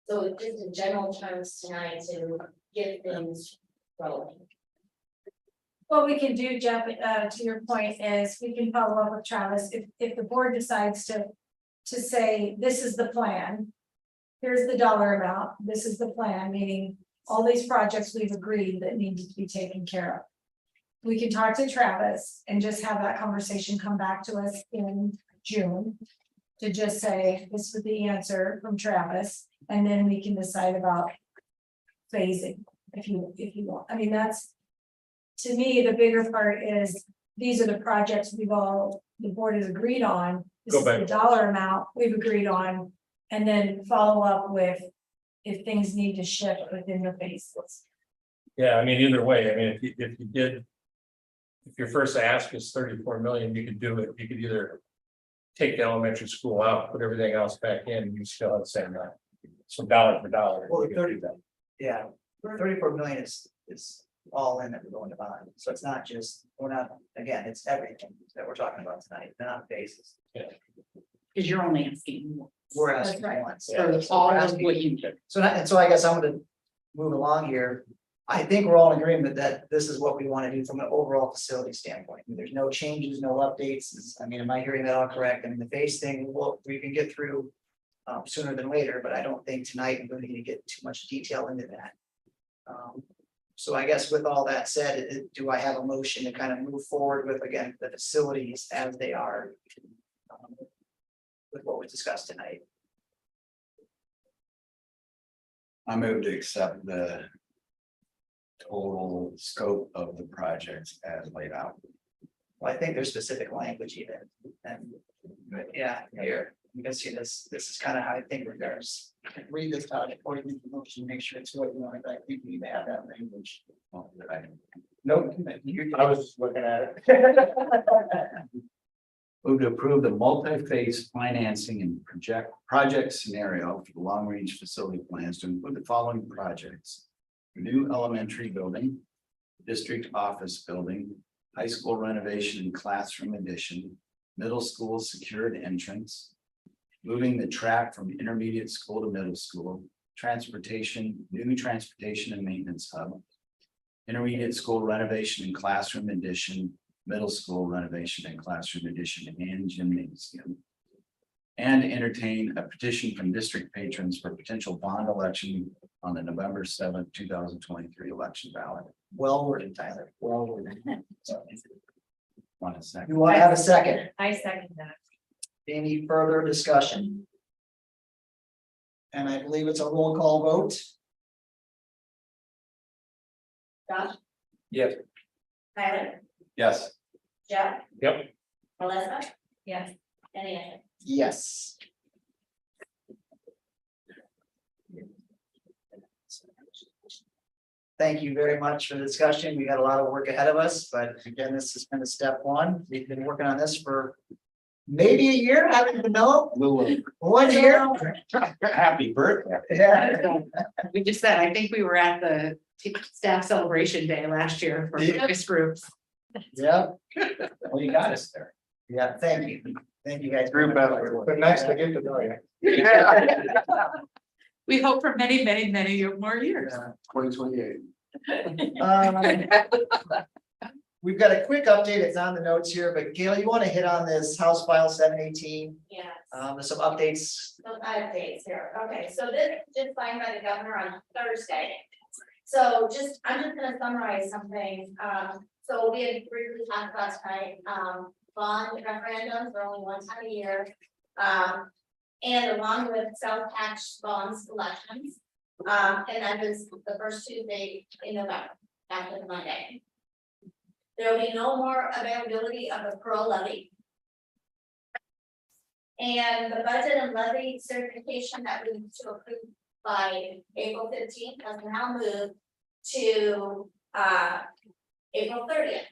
So just in general terms tonight to get things rolling. What we can do, Jeff, to your point, is we can follow up with Travis, if the board decides to say, this is the plan. Here's the dollar amount, this is the plan, meaning all these projects we've agreed that need to be taken care of. We can talk to Travis and just have that conversation come back to us in June. To just say, this is the answer from Travis, and then we can decide about phasing, if you want. I mean, that's, to me, the bigger part is, these are the projects the board has agreed on. This Go is back. the dollar amount we've agreed on, and then follow up with if things need to shift within the phases. Yeah, I mean, either way, I mean, if you did. If your first ask is 34 million, you could do it, you could either. Take the elementary school out, put everything else back in, you still have the same amount. So dollar for dollar. Well, you could do that. Yeah, 34 million is all in that we're going to bond, so it's not just, we're not, again, it's everything that we're talking about tonight, not basis. Because you're only asking We're That's asking right. once. for So all we're of asking- what you. So I guess I'm gonna move along here. I think we're all in agreement that this is what we want to do from an overall facility standpoint. There's no changes, no updates. I mean, am I hearing that all correct? I mean, the phase thing, we can get through sooner than later, but I don't think tonight we're going to get too much detail into that. So I guess with all that said, do I have a motion to kind of move forward with, again, the facilities as they are? With what we discussed tonight? I move to accept the total scope of the projects as laid out. Well, I think there's specific language even, and, but yeah, here, you can see this is kind of how I think regards. Read this out before you make the motion, make sure it's what you want, I think we need to have that language. Nope, I was just looking at it. Move to approve the multi-phase financing and project scenario for the long-range facility plans to include the following projects. New elementary building, district office building, high school renovation and classroom addition, middle school secured entrance, moving the track from intermediate school to middle school, new transportation and maintenance hub, intermediate school renovation and classroom addition, middle school renovation and classroom addition and gymnasium. And entertain a petition from district patrons for potential bond election on the November 7th, 2023 election ballot. Well worded, Tyler. Well, want a second? You want to have a second? I second that. Any further discussion? And I believe it's a roll call vote. Josh, Yes. Tyler, Yes. Jeff, Yep. Melissa, Yes. and Ann. Yes. Thank you very much for the discussion. We got a lot of work ahead of us, but again, this is kind of step one. We've been working on this for maybe a year, I don't even know. 1 year. Happy birthday. Yeah. We just said, I think we were at the staff celebration day last year for Yeah. focus groups. Yeah, Well, you got us there. yeah, thank you. Thank you guys. Group effort. But nice to get to know you. We hope for many, many, many more years. 2028. We've got a quick update. It's on the notes here, but Gail, you want to hit on this House File 718? Yes. There's some updates. Some updates here. Okay, so this is just signed by the governor on Thursday. So I'm just gonna summarize some things. So we had briefly talked about tonight, bond referendums are only one time a year. And along with sales tax bonds elections. And that is the first Tuesday in November, after the Monday. There will be no more availability of the pro levy. And the budget and levy certification that we need to approve by April 15th has now moved to April 30th.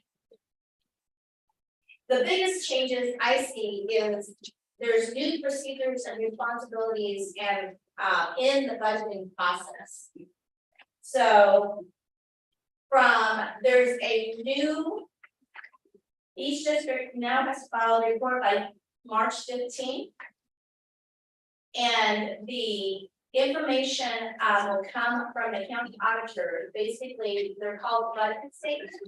The biggest changes I see is there's new procedures and responsibilities and in the budgeting process. So there's a new, each district now has to file a report by March 15th. And the information will come from the county auditor. Basically, they're called budget statements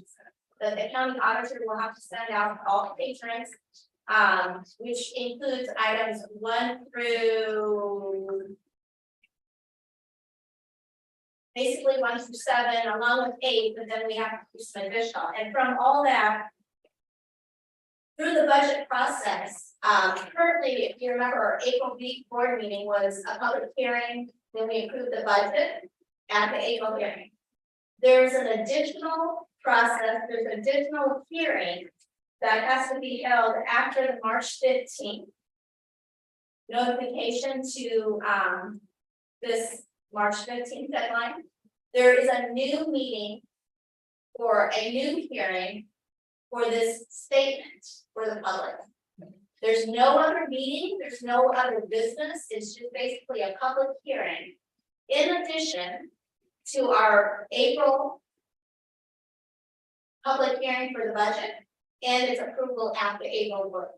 that the county auditor will have to send out to all patrons, which includes items 1 through basically 1 through 7, along with 8, but then we have to do some additional. And from all that, through the budget process, currently, if you remember, our April board meeting was a public hearing, then we approved the budget at the April hearing. There's an additional process, there's an additional hearing that has to be held after the March 15th notification to this March 15th deadline. There is a new meeting or a new hearing for this statement for the public. There's no other meeting, there's no other business, it's just basically a public hearing. In addition to our April public hearing for the budget and its approval at the April board.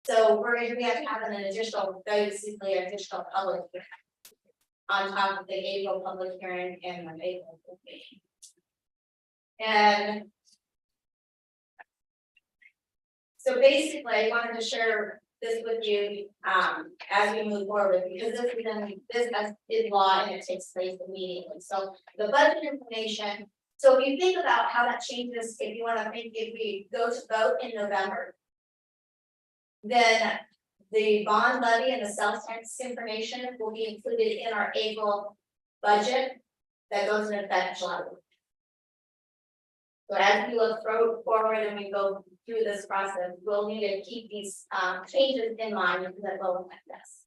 So we have to have an additional, basically additional public hearing on top of the April public hearing and the April meeting. And so basically, I wanted to share this with you as we move forward, because this is law and it takes place immediately. So the budget information. So if you think about how that changes, if you want to think, if we go to vote in November, then the bond levy and the sales tax information will be included in our April budget that goes into effect July. So as we look forward and we go through this process, we'll need to keep these changes in mind because that will affect us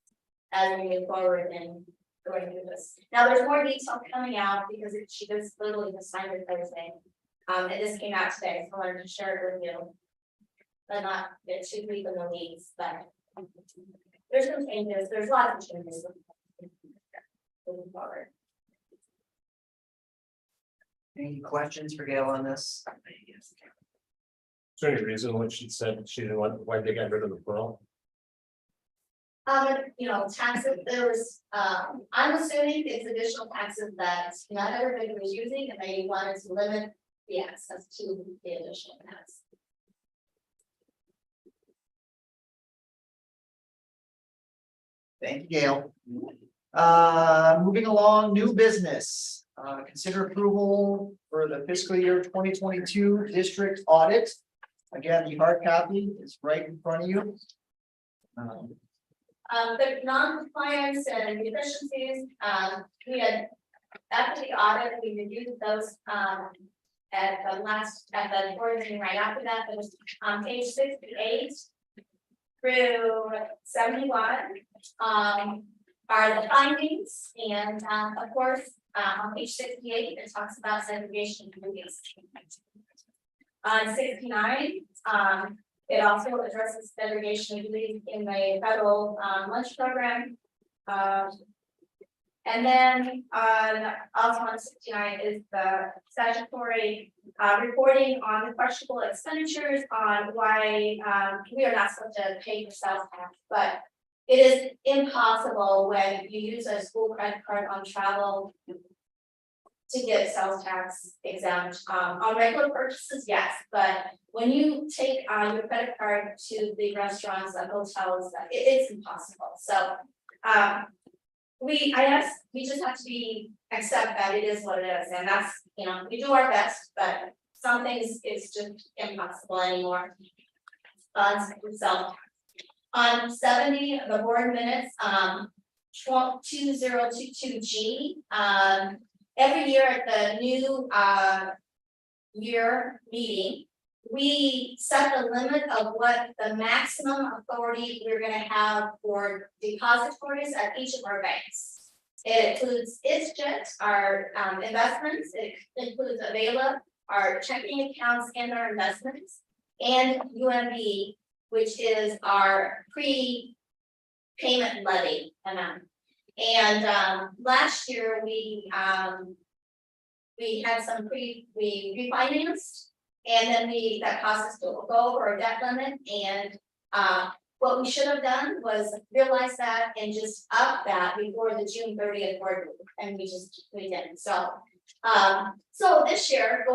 as we move forward and going through this. Now there's more detail coming out because she just literally just signed it Thursday. And this came out today, so I wanted to share it with you. But not get too deep in the weeds, but there's some changes, there's lots of changes moving forward. Any questions for Gail on this? Is there any reason when she said she didn't want, why they got rid of the pearl? You know, taxes, there was, I'm assuming it's additional taxes that not everybody was using and they wanted to limit the access to the additional tax. Thank you, Gail. Moving along, new business. Consider approval for the fiscal year 2022 district audit. Again, the hard copy is right in front of you. The non-compliance and deficiencies, we had, after the audit, we reviewed those, at the board meeting right after that, that was on page 68 through 71, are the findings, and, of course, on page 68, it talks about segregation duties. On 69, it also addresses segregation duties in the federal lunch program. And then also on 69 is the statutory reporting on the questionable expenditures on why we are not supposed to pay for sales tax, but it is impossible when you use a school credit card on travel to get sales tax exempt. On regular purchases, yes, but when you take your credit card to the restaurants and hotels, it's impossible. So we just have to accept that it is what it is, and that's, you know, we do our best, but some things it's just impossible anymore. On 70, the board minutes, 2022G, every year at the new year meeting, we set the limit of what the maximum authority we're gonna have for depositories at each of our banks. It includes ISJET, our investments, it includes Avela, our checking accounts and our investments. And UMB, which is our pre-payment levy amount. And last year, we had some we refinanced, and then that caused us to go over our debt limit. And what we should have done was realize that and just up that before the June 30th board meeting, and we didn't. So so this year,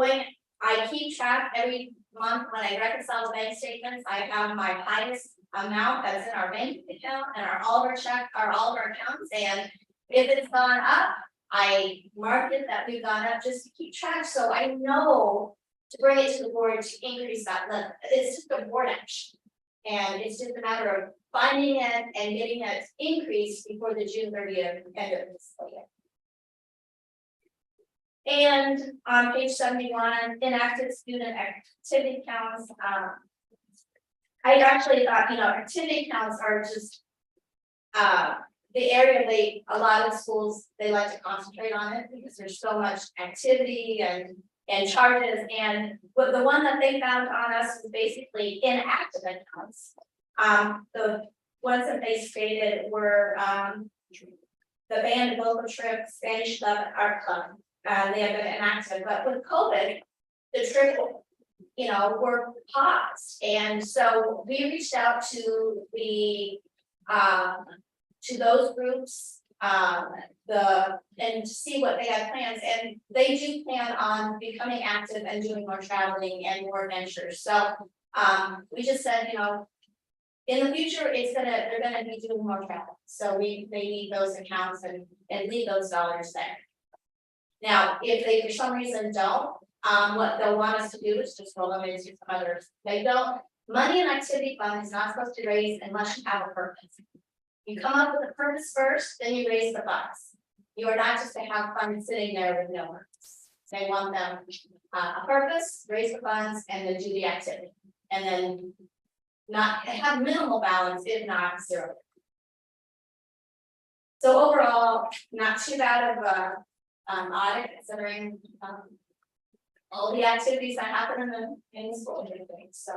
I keep track every month when I reconcile the bank statements. I have my highest amount that's in our bank account and all of our accounts. And if it's gone up, I mark it that we've gone up just to keep track. So I know to bring it to the board to increase that limit. It's just a board action. And it's just a matter of finding it and getting it increased before the June 30th end of this year. And on page 71, inactive student activity counts. I actually thought, activity counts are just the area a lot of schools, they like to concentrate on it because there's so much activity and charges. And the one that they found on us was basically inactive accounts. The ones that they stated were the band and vocal trip, Spanish Club, Art Club. They have been inactive, but with COVID, the trip, were paused. And so we reached out to those groups, and to see what they had plans, and they do plan on becoming active and doing more traveling and more adventures. So we just said, in the future, they're gonna be doing more travel. So they need those accounts and leave those dollars there. Now, if they for some reason don't, what they'll want us to do is just roll them into some others. They don't. Money and activity fund is not supposed to raise unless you have a purpose. You come up with a purpose first, then you raise the funds. You are not just to have funds sitting there with no purpose. They want them a purpose, raise the funds, and then do the activity, and then not have minimal balance, if not zero. So overall, not too bad of a audit, considering all the activities that happen in the school district. So,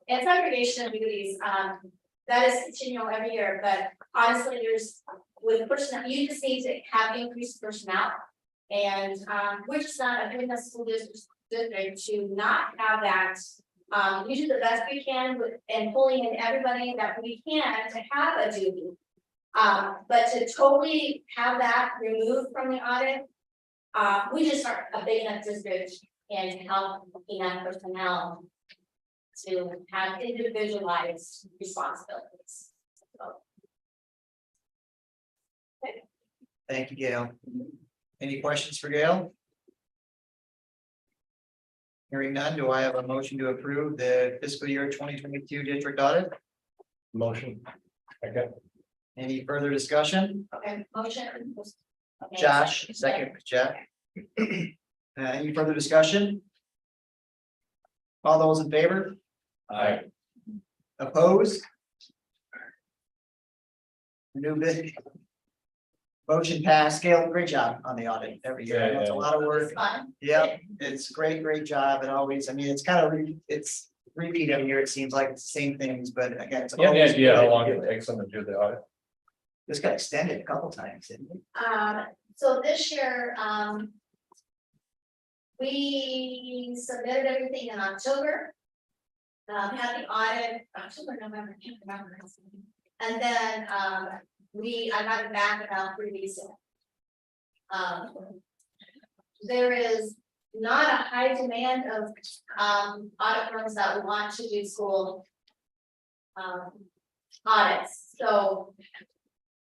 and segregation of duties, that is continual every year. But honestly, with personnel, you just need to have increased personnel, and we're just not doing the school district to not have that. We do the best we can and pulling in everybody that we can to have a duty. But to totally have that removed from the audit, we just aren't a big enough district and help enough personnel to have individualized responsibilities. So. Okay. Thank you, Gail. Any questions for Gail? Hearing none, do I have a motion to approve the fiscal year 2022 district audit? Motion. Okay. Any further discussion? Okay, motion. Okay, Josh, second, Jeff. Any further discussion? All those in favor? Aye. Opposed? New business. Motion passed. Gail, great job on the audit every year. I know it's a lot of work. It's fun. Yeah, it's great job. And always, I mean, it's kind of, it's repeat every year. It seems like it's the same things, but again, it's. You have any always idea how good. long it takes them to do the audit? This got extended a couple times, didn't it? So this year, we submitted everything in October. Had the audit October, November, can't remember. And then I got it back about 3 weeks ago. There is not a high demand of audit firms that want to do school audits. So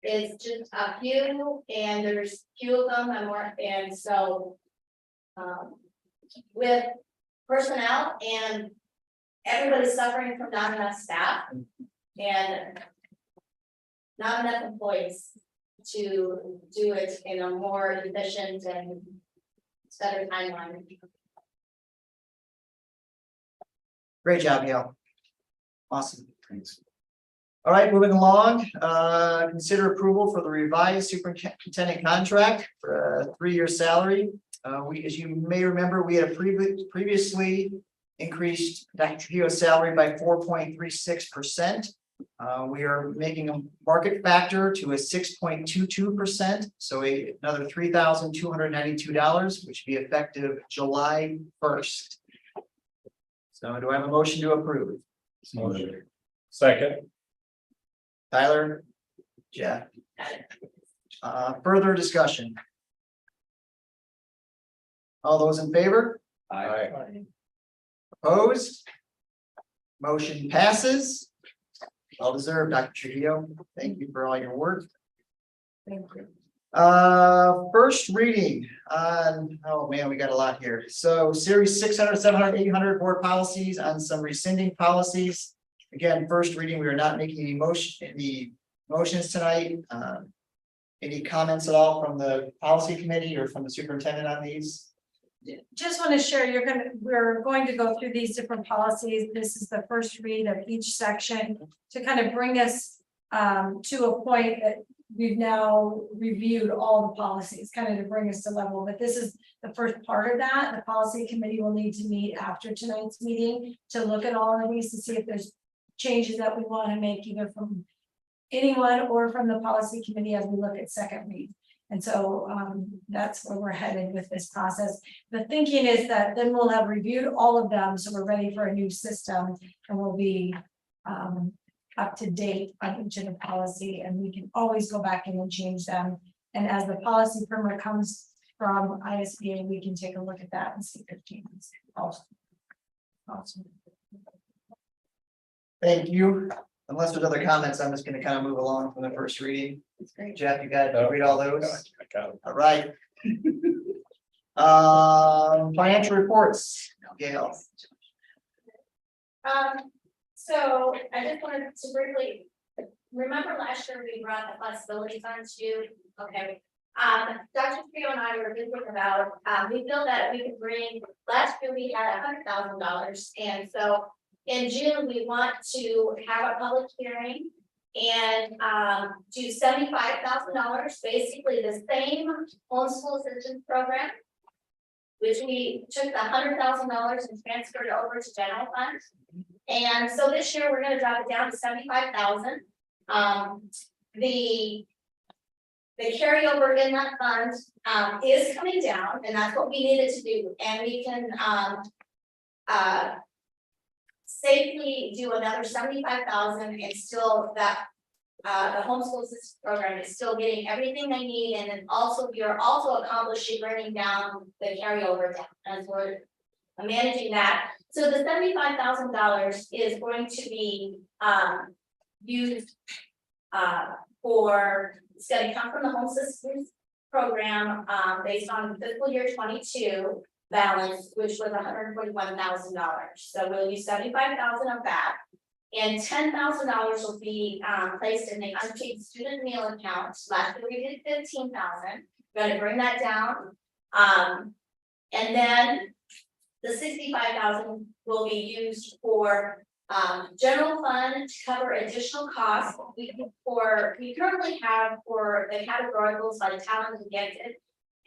it's just a few, and there's few of them and more, and so with personnel and everybody's suffering from not enough staff and not enough employees to do it in a more efficient and better timeline. Great job, Gail. Awesome. Thanks. All right, moving along, consider approval for the revised superintendent contract for a 3-year salary. As you may remember, we had previously increased Dr. Trujillo's salary by 4.36%. We are making a market factor to a 6.22%, so another $3,292, which will be effective July 1st. So do I have a motion to approve? Second. Tyler? Jeff? Further discussion? All those in favor? Aye. Opposed? Motion passes. Well deserved, Dr. Trujillo. Thank you for all your work. Thank you. First reading on, oh man, we got a lot here. So series 600, 700, 800 board policies on some rescinding policies. Again, first reading, we are not making any motions tonight. Any comments at all from the policy committee or from the superintendent on these? Just want to share, we're going to go through these different policies. This is the first read of each section to kind of bring us to a point that we've now reviewed all the policies, kind of to bring us to level. But this is the first part of that. The policy committee will need to meet after tonight's meeting to look at all of these to see if there's changes that we want to make either from anyone or from the policy committee as we look at second read. And so that's where we're headed with this process. The thinking is that then we'll have reviewed all of them, so we're ready for a new system and we'll be up to date on each of the policy, and we can always go back in and change them. And as the policy permit comes from ISBA, we can take a look at that and see if it changes. Awesome. Thank you. Unless there's other comments, I'm just going to kind of move along from the first reading. That's great. Jeff, you got to read all those? I got it. All right. Financial reports, Gail. So I just wanted to briefly, remember last year we brought the flexibility funds to you? Okay. Dr. Trio and I were thinking about, we feel that we could bring, last year we had $100,000. And so in June, we want to have a public hearing and do $75,000, basically the same homeschool assistance program, which we took the $100,000 and transferred it over to general fund. And so this year we're going to drop it down to $75,000. The carryover in that fund is coming down, and that's what we needed to do. And we can safely do another $75,000 and still that the homeschool assistance program is still getting everything they need, and then also we are also accomplishing bringing down the carryover down as we're managing that. So the $75,000 is going to be used for, it's going to come from the home assistance program based on fiscal year 22 balance, which was $141,000. So we'll use $75,000 of that, and $10,000 will be placed in the unpaid student meal account. Last year we did $15,000. We're going to bring that down, and then the $65,000 will be used for general fund to cover additional costs. We currently have for the categoricals by the talent and gifted.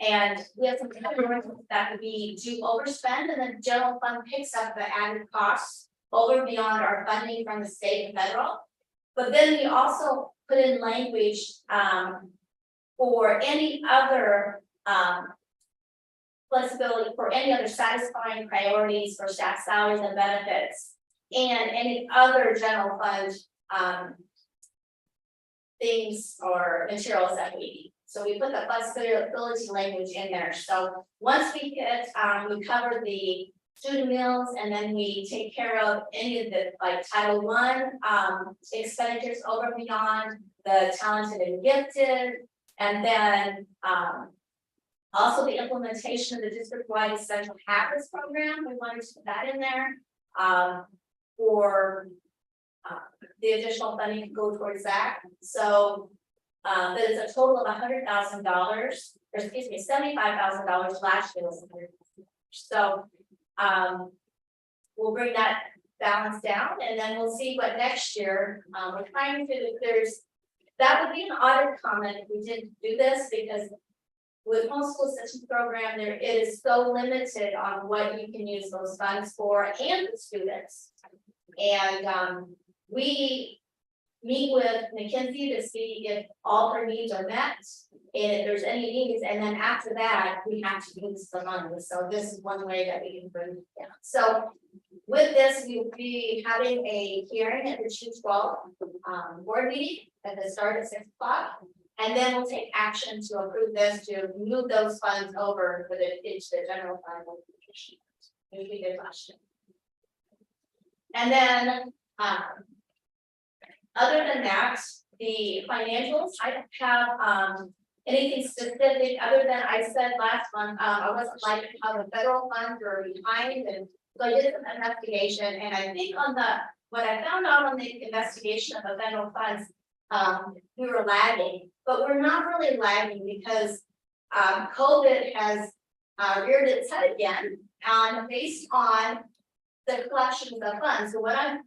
And we have some categories that we do overspend, and then general fund picks up the added costs over beyond our funding from the state and federal. But then we also put in language for any other flexibility for any other satisfying priorities for staff salaries and benefits, and any other general fund things or materials that we need. So we put the flexibility language in there. So once we get, we cover the student meals, and then we take care of any of the like Title I expenditures over and beyond the talented and gifted, and then also the implementation of the district-wide essential habits program. We wanted to put that in there for the additional funding to go towards that. So that is a total of $100,000, or excuse me, $75,000 last year was $100,000. So we'll bring that balance down, and then we'll see what next year, we're trying to, if there's. That would be an audit comment if we didn't do this, because with homeschool system program, there it is so limited on what you can use those funds for and the students. And we meet with McKinsey to see if all her needs are met, and if there's any needs, and then after that, we have to use the money. So this is one way that we can bring it down. So with this, we will be having a hearing at the 2/12 board meeting at the start of 6 o'clock. And then we'll take action to approve this, to move those funds over for into the general fund. Which we did last year. And then, other than that, the financials, I don't have anything specific other than I said last month, I wasn't like how the federal funds are behind, and so I did some investigation, and I think on what I found out on the investigation of the federal funds, we were lagging, but we're not really lagging because COVID has reared its head again, based on the collections of funds. So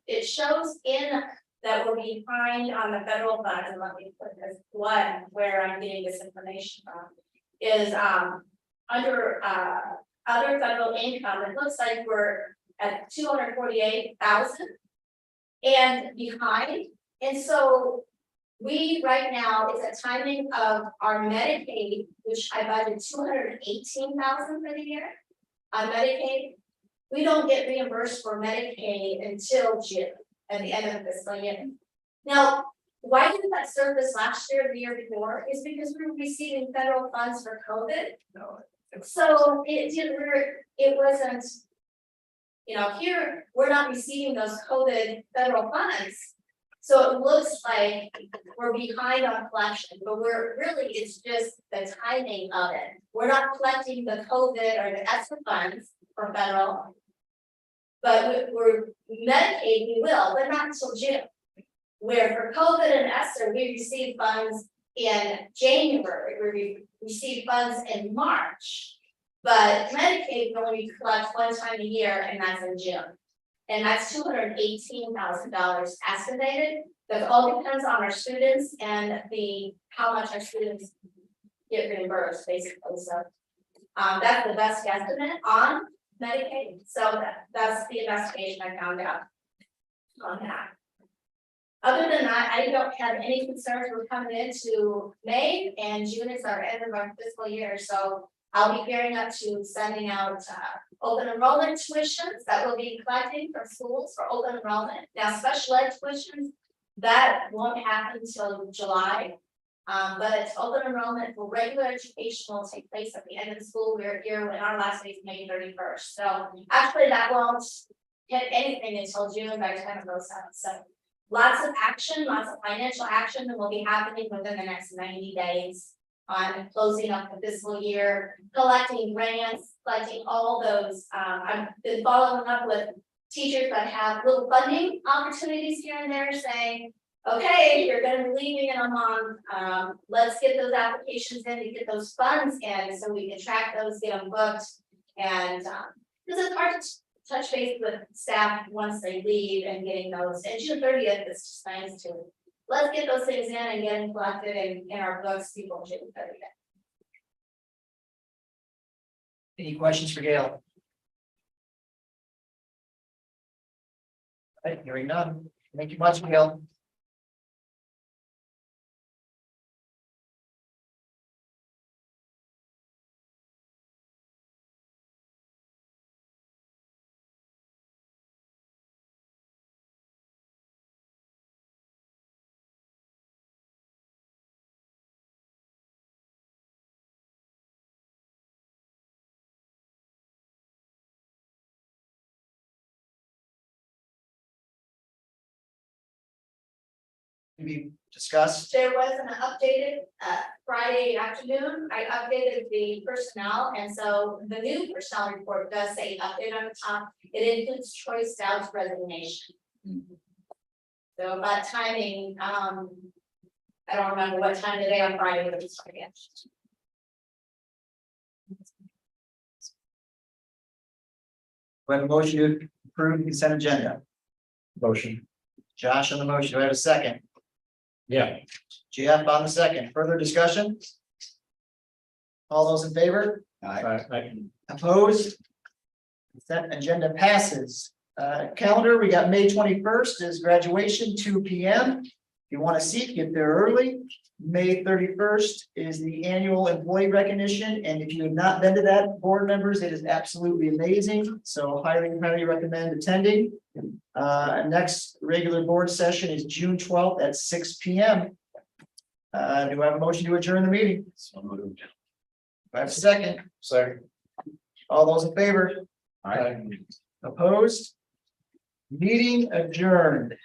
it shows in that we're behind on the federal funds, and let me put this where I'm getting this information from, is under other federal income. It looks like we're at 248,000 and behind, and so we right now, it's a timing of our Medicaid, which I budgeted 218,000 for the year on Medicaid. We don't get reimbursed for Medicaid until June, at the end of the fiscal year. Now, why didn't that surface last year, the year before? Is because we were receiving federal funds for COVID. So it wasn't, here, we're not receiving those COVID federal funds. So it looks like we're behind on collection, but it's just the timing of it. We're not collecting the COVID or the ESSER funds for federal. But we're Medicaid, we will, but not until June. Where for COVID and ESSER, we receive funds in January, we receive funds in March. But Medicaid we only collect one time a year, and that's in June. And that's $218,000 estimated. That all depends on our students and how much our students get reimbursed, basically. So that's the best estimate on Medicaid. So that's the investigation I found out on that. Other than that, I don't have any concerns. We're coming into May, and June is our end of our fiscal year. So I'll be gearing up to sending out open enrollment tuitions that we'll be collecting from schools for open enrollment. Now, special ed tuitions, that won't happen until July. But open enrollment for regular education will take place at the end of the school year when our last day is May 31st. So actually that won't hit anything until June by the time it goes out. So lots of action, lots of financial action that will be happening within the next 90 days on closing up the fiscal year, collecting grants, collecting all those. I've been following up with teachers that have little funding opportunities here and there saying, okay, you're going to be leaving in a month. Let's get those applications in to get those funds in so we can track those, get them booked. And because it's hard to touch base with staff once they leave and getting those. And June 30th is just nice to let's get those things in and get them collected in our books before June 30th. Any questions for Gail? All right, hearing none. Thank you much, Gail. We discussed. There was an updated Friday afternoon. I updated the personnel, and so the new personnel report does say update on the top. It includes Troy Stout's resignation. So about timing, I don't remember what time today on Friday, but it's Friday. We have a motion to approve the consent agenda. Motion. Josh on the motion. Do I have a second? Yeah. Jeff on the second. Further discussion? All those in favor? Opposed? That agenda passes. Calendar, we got May 21st is graduation, 2 p.m. If you want a seat, get there early. May 31st is the annual employee recognition, and if you have not been to that, board members, it is absolutely amazing. So highly recommend attending. Next regular board session is June 12th at 6 p.m. Do I have a motion to adjourn the meeting? So moved. Do I have a second? Second. All those in favor? Aye. Opposed? Meeting adjourned.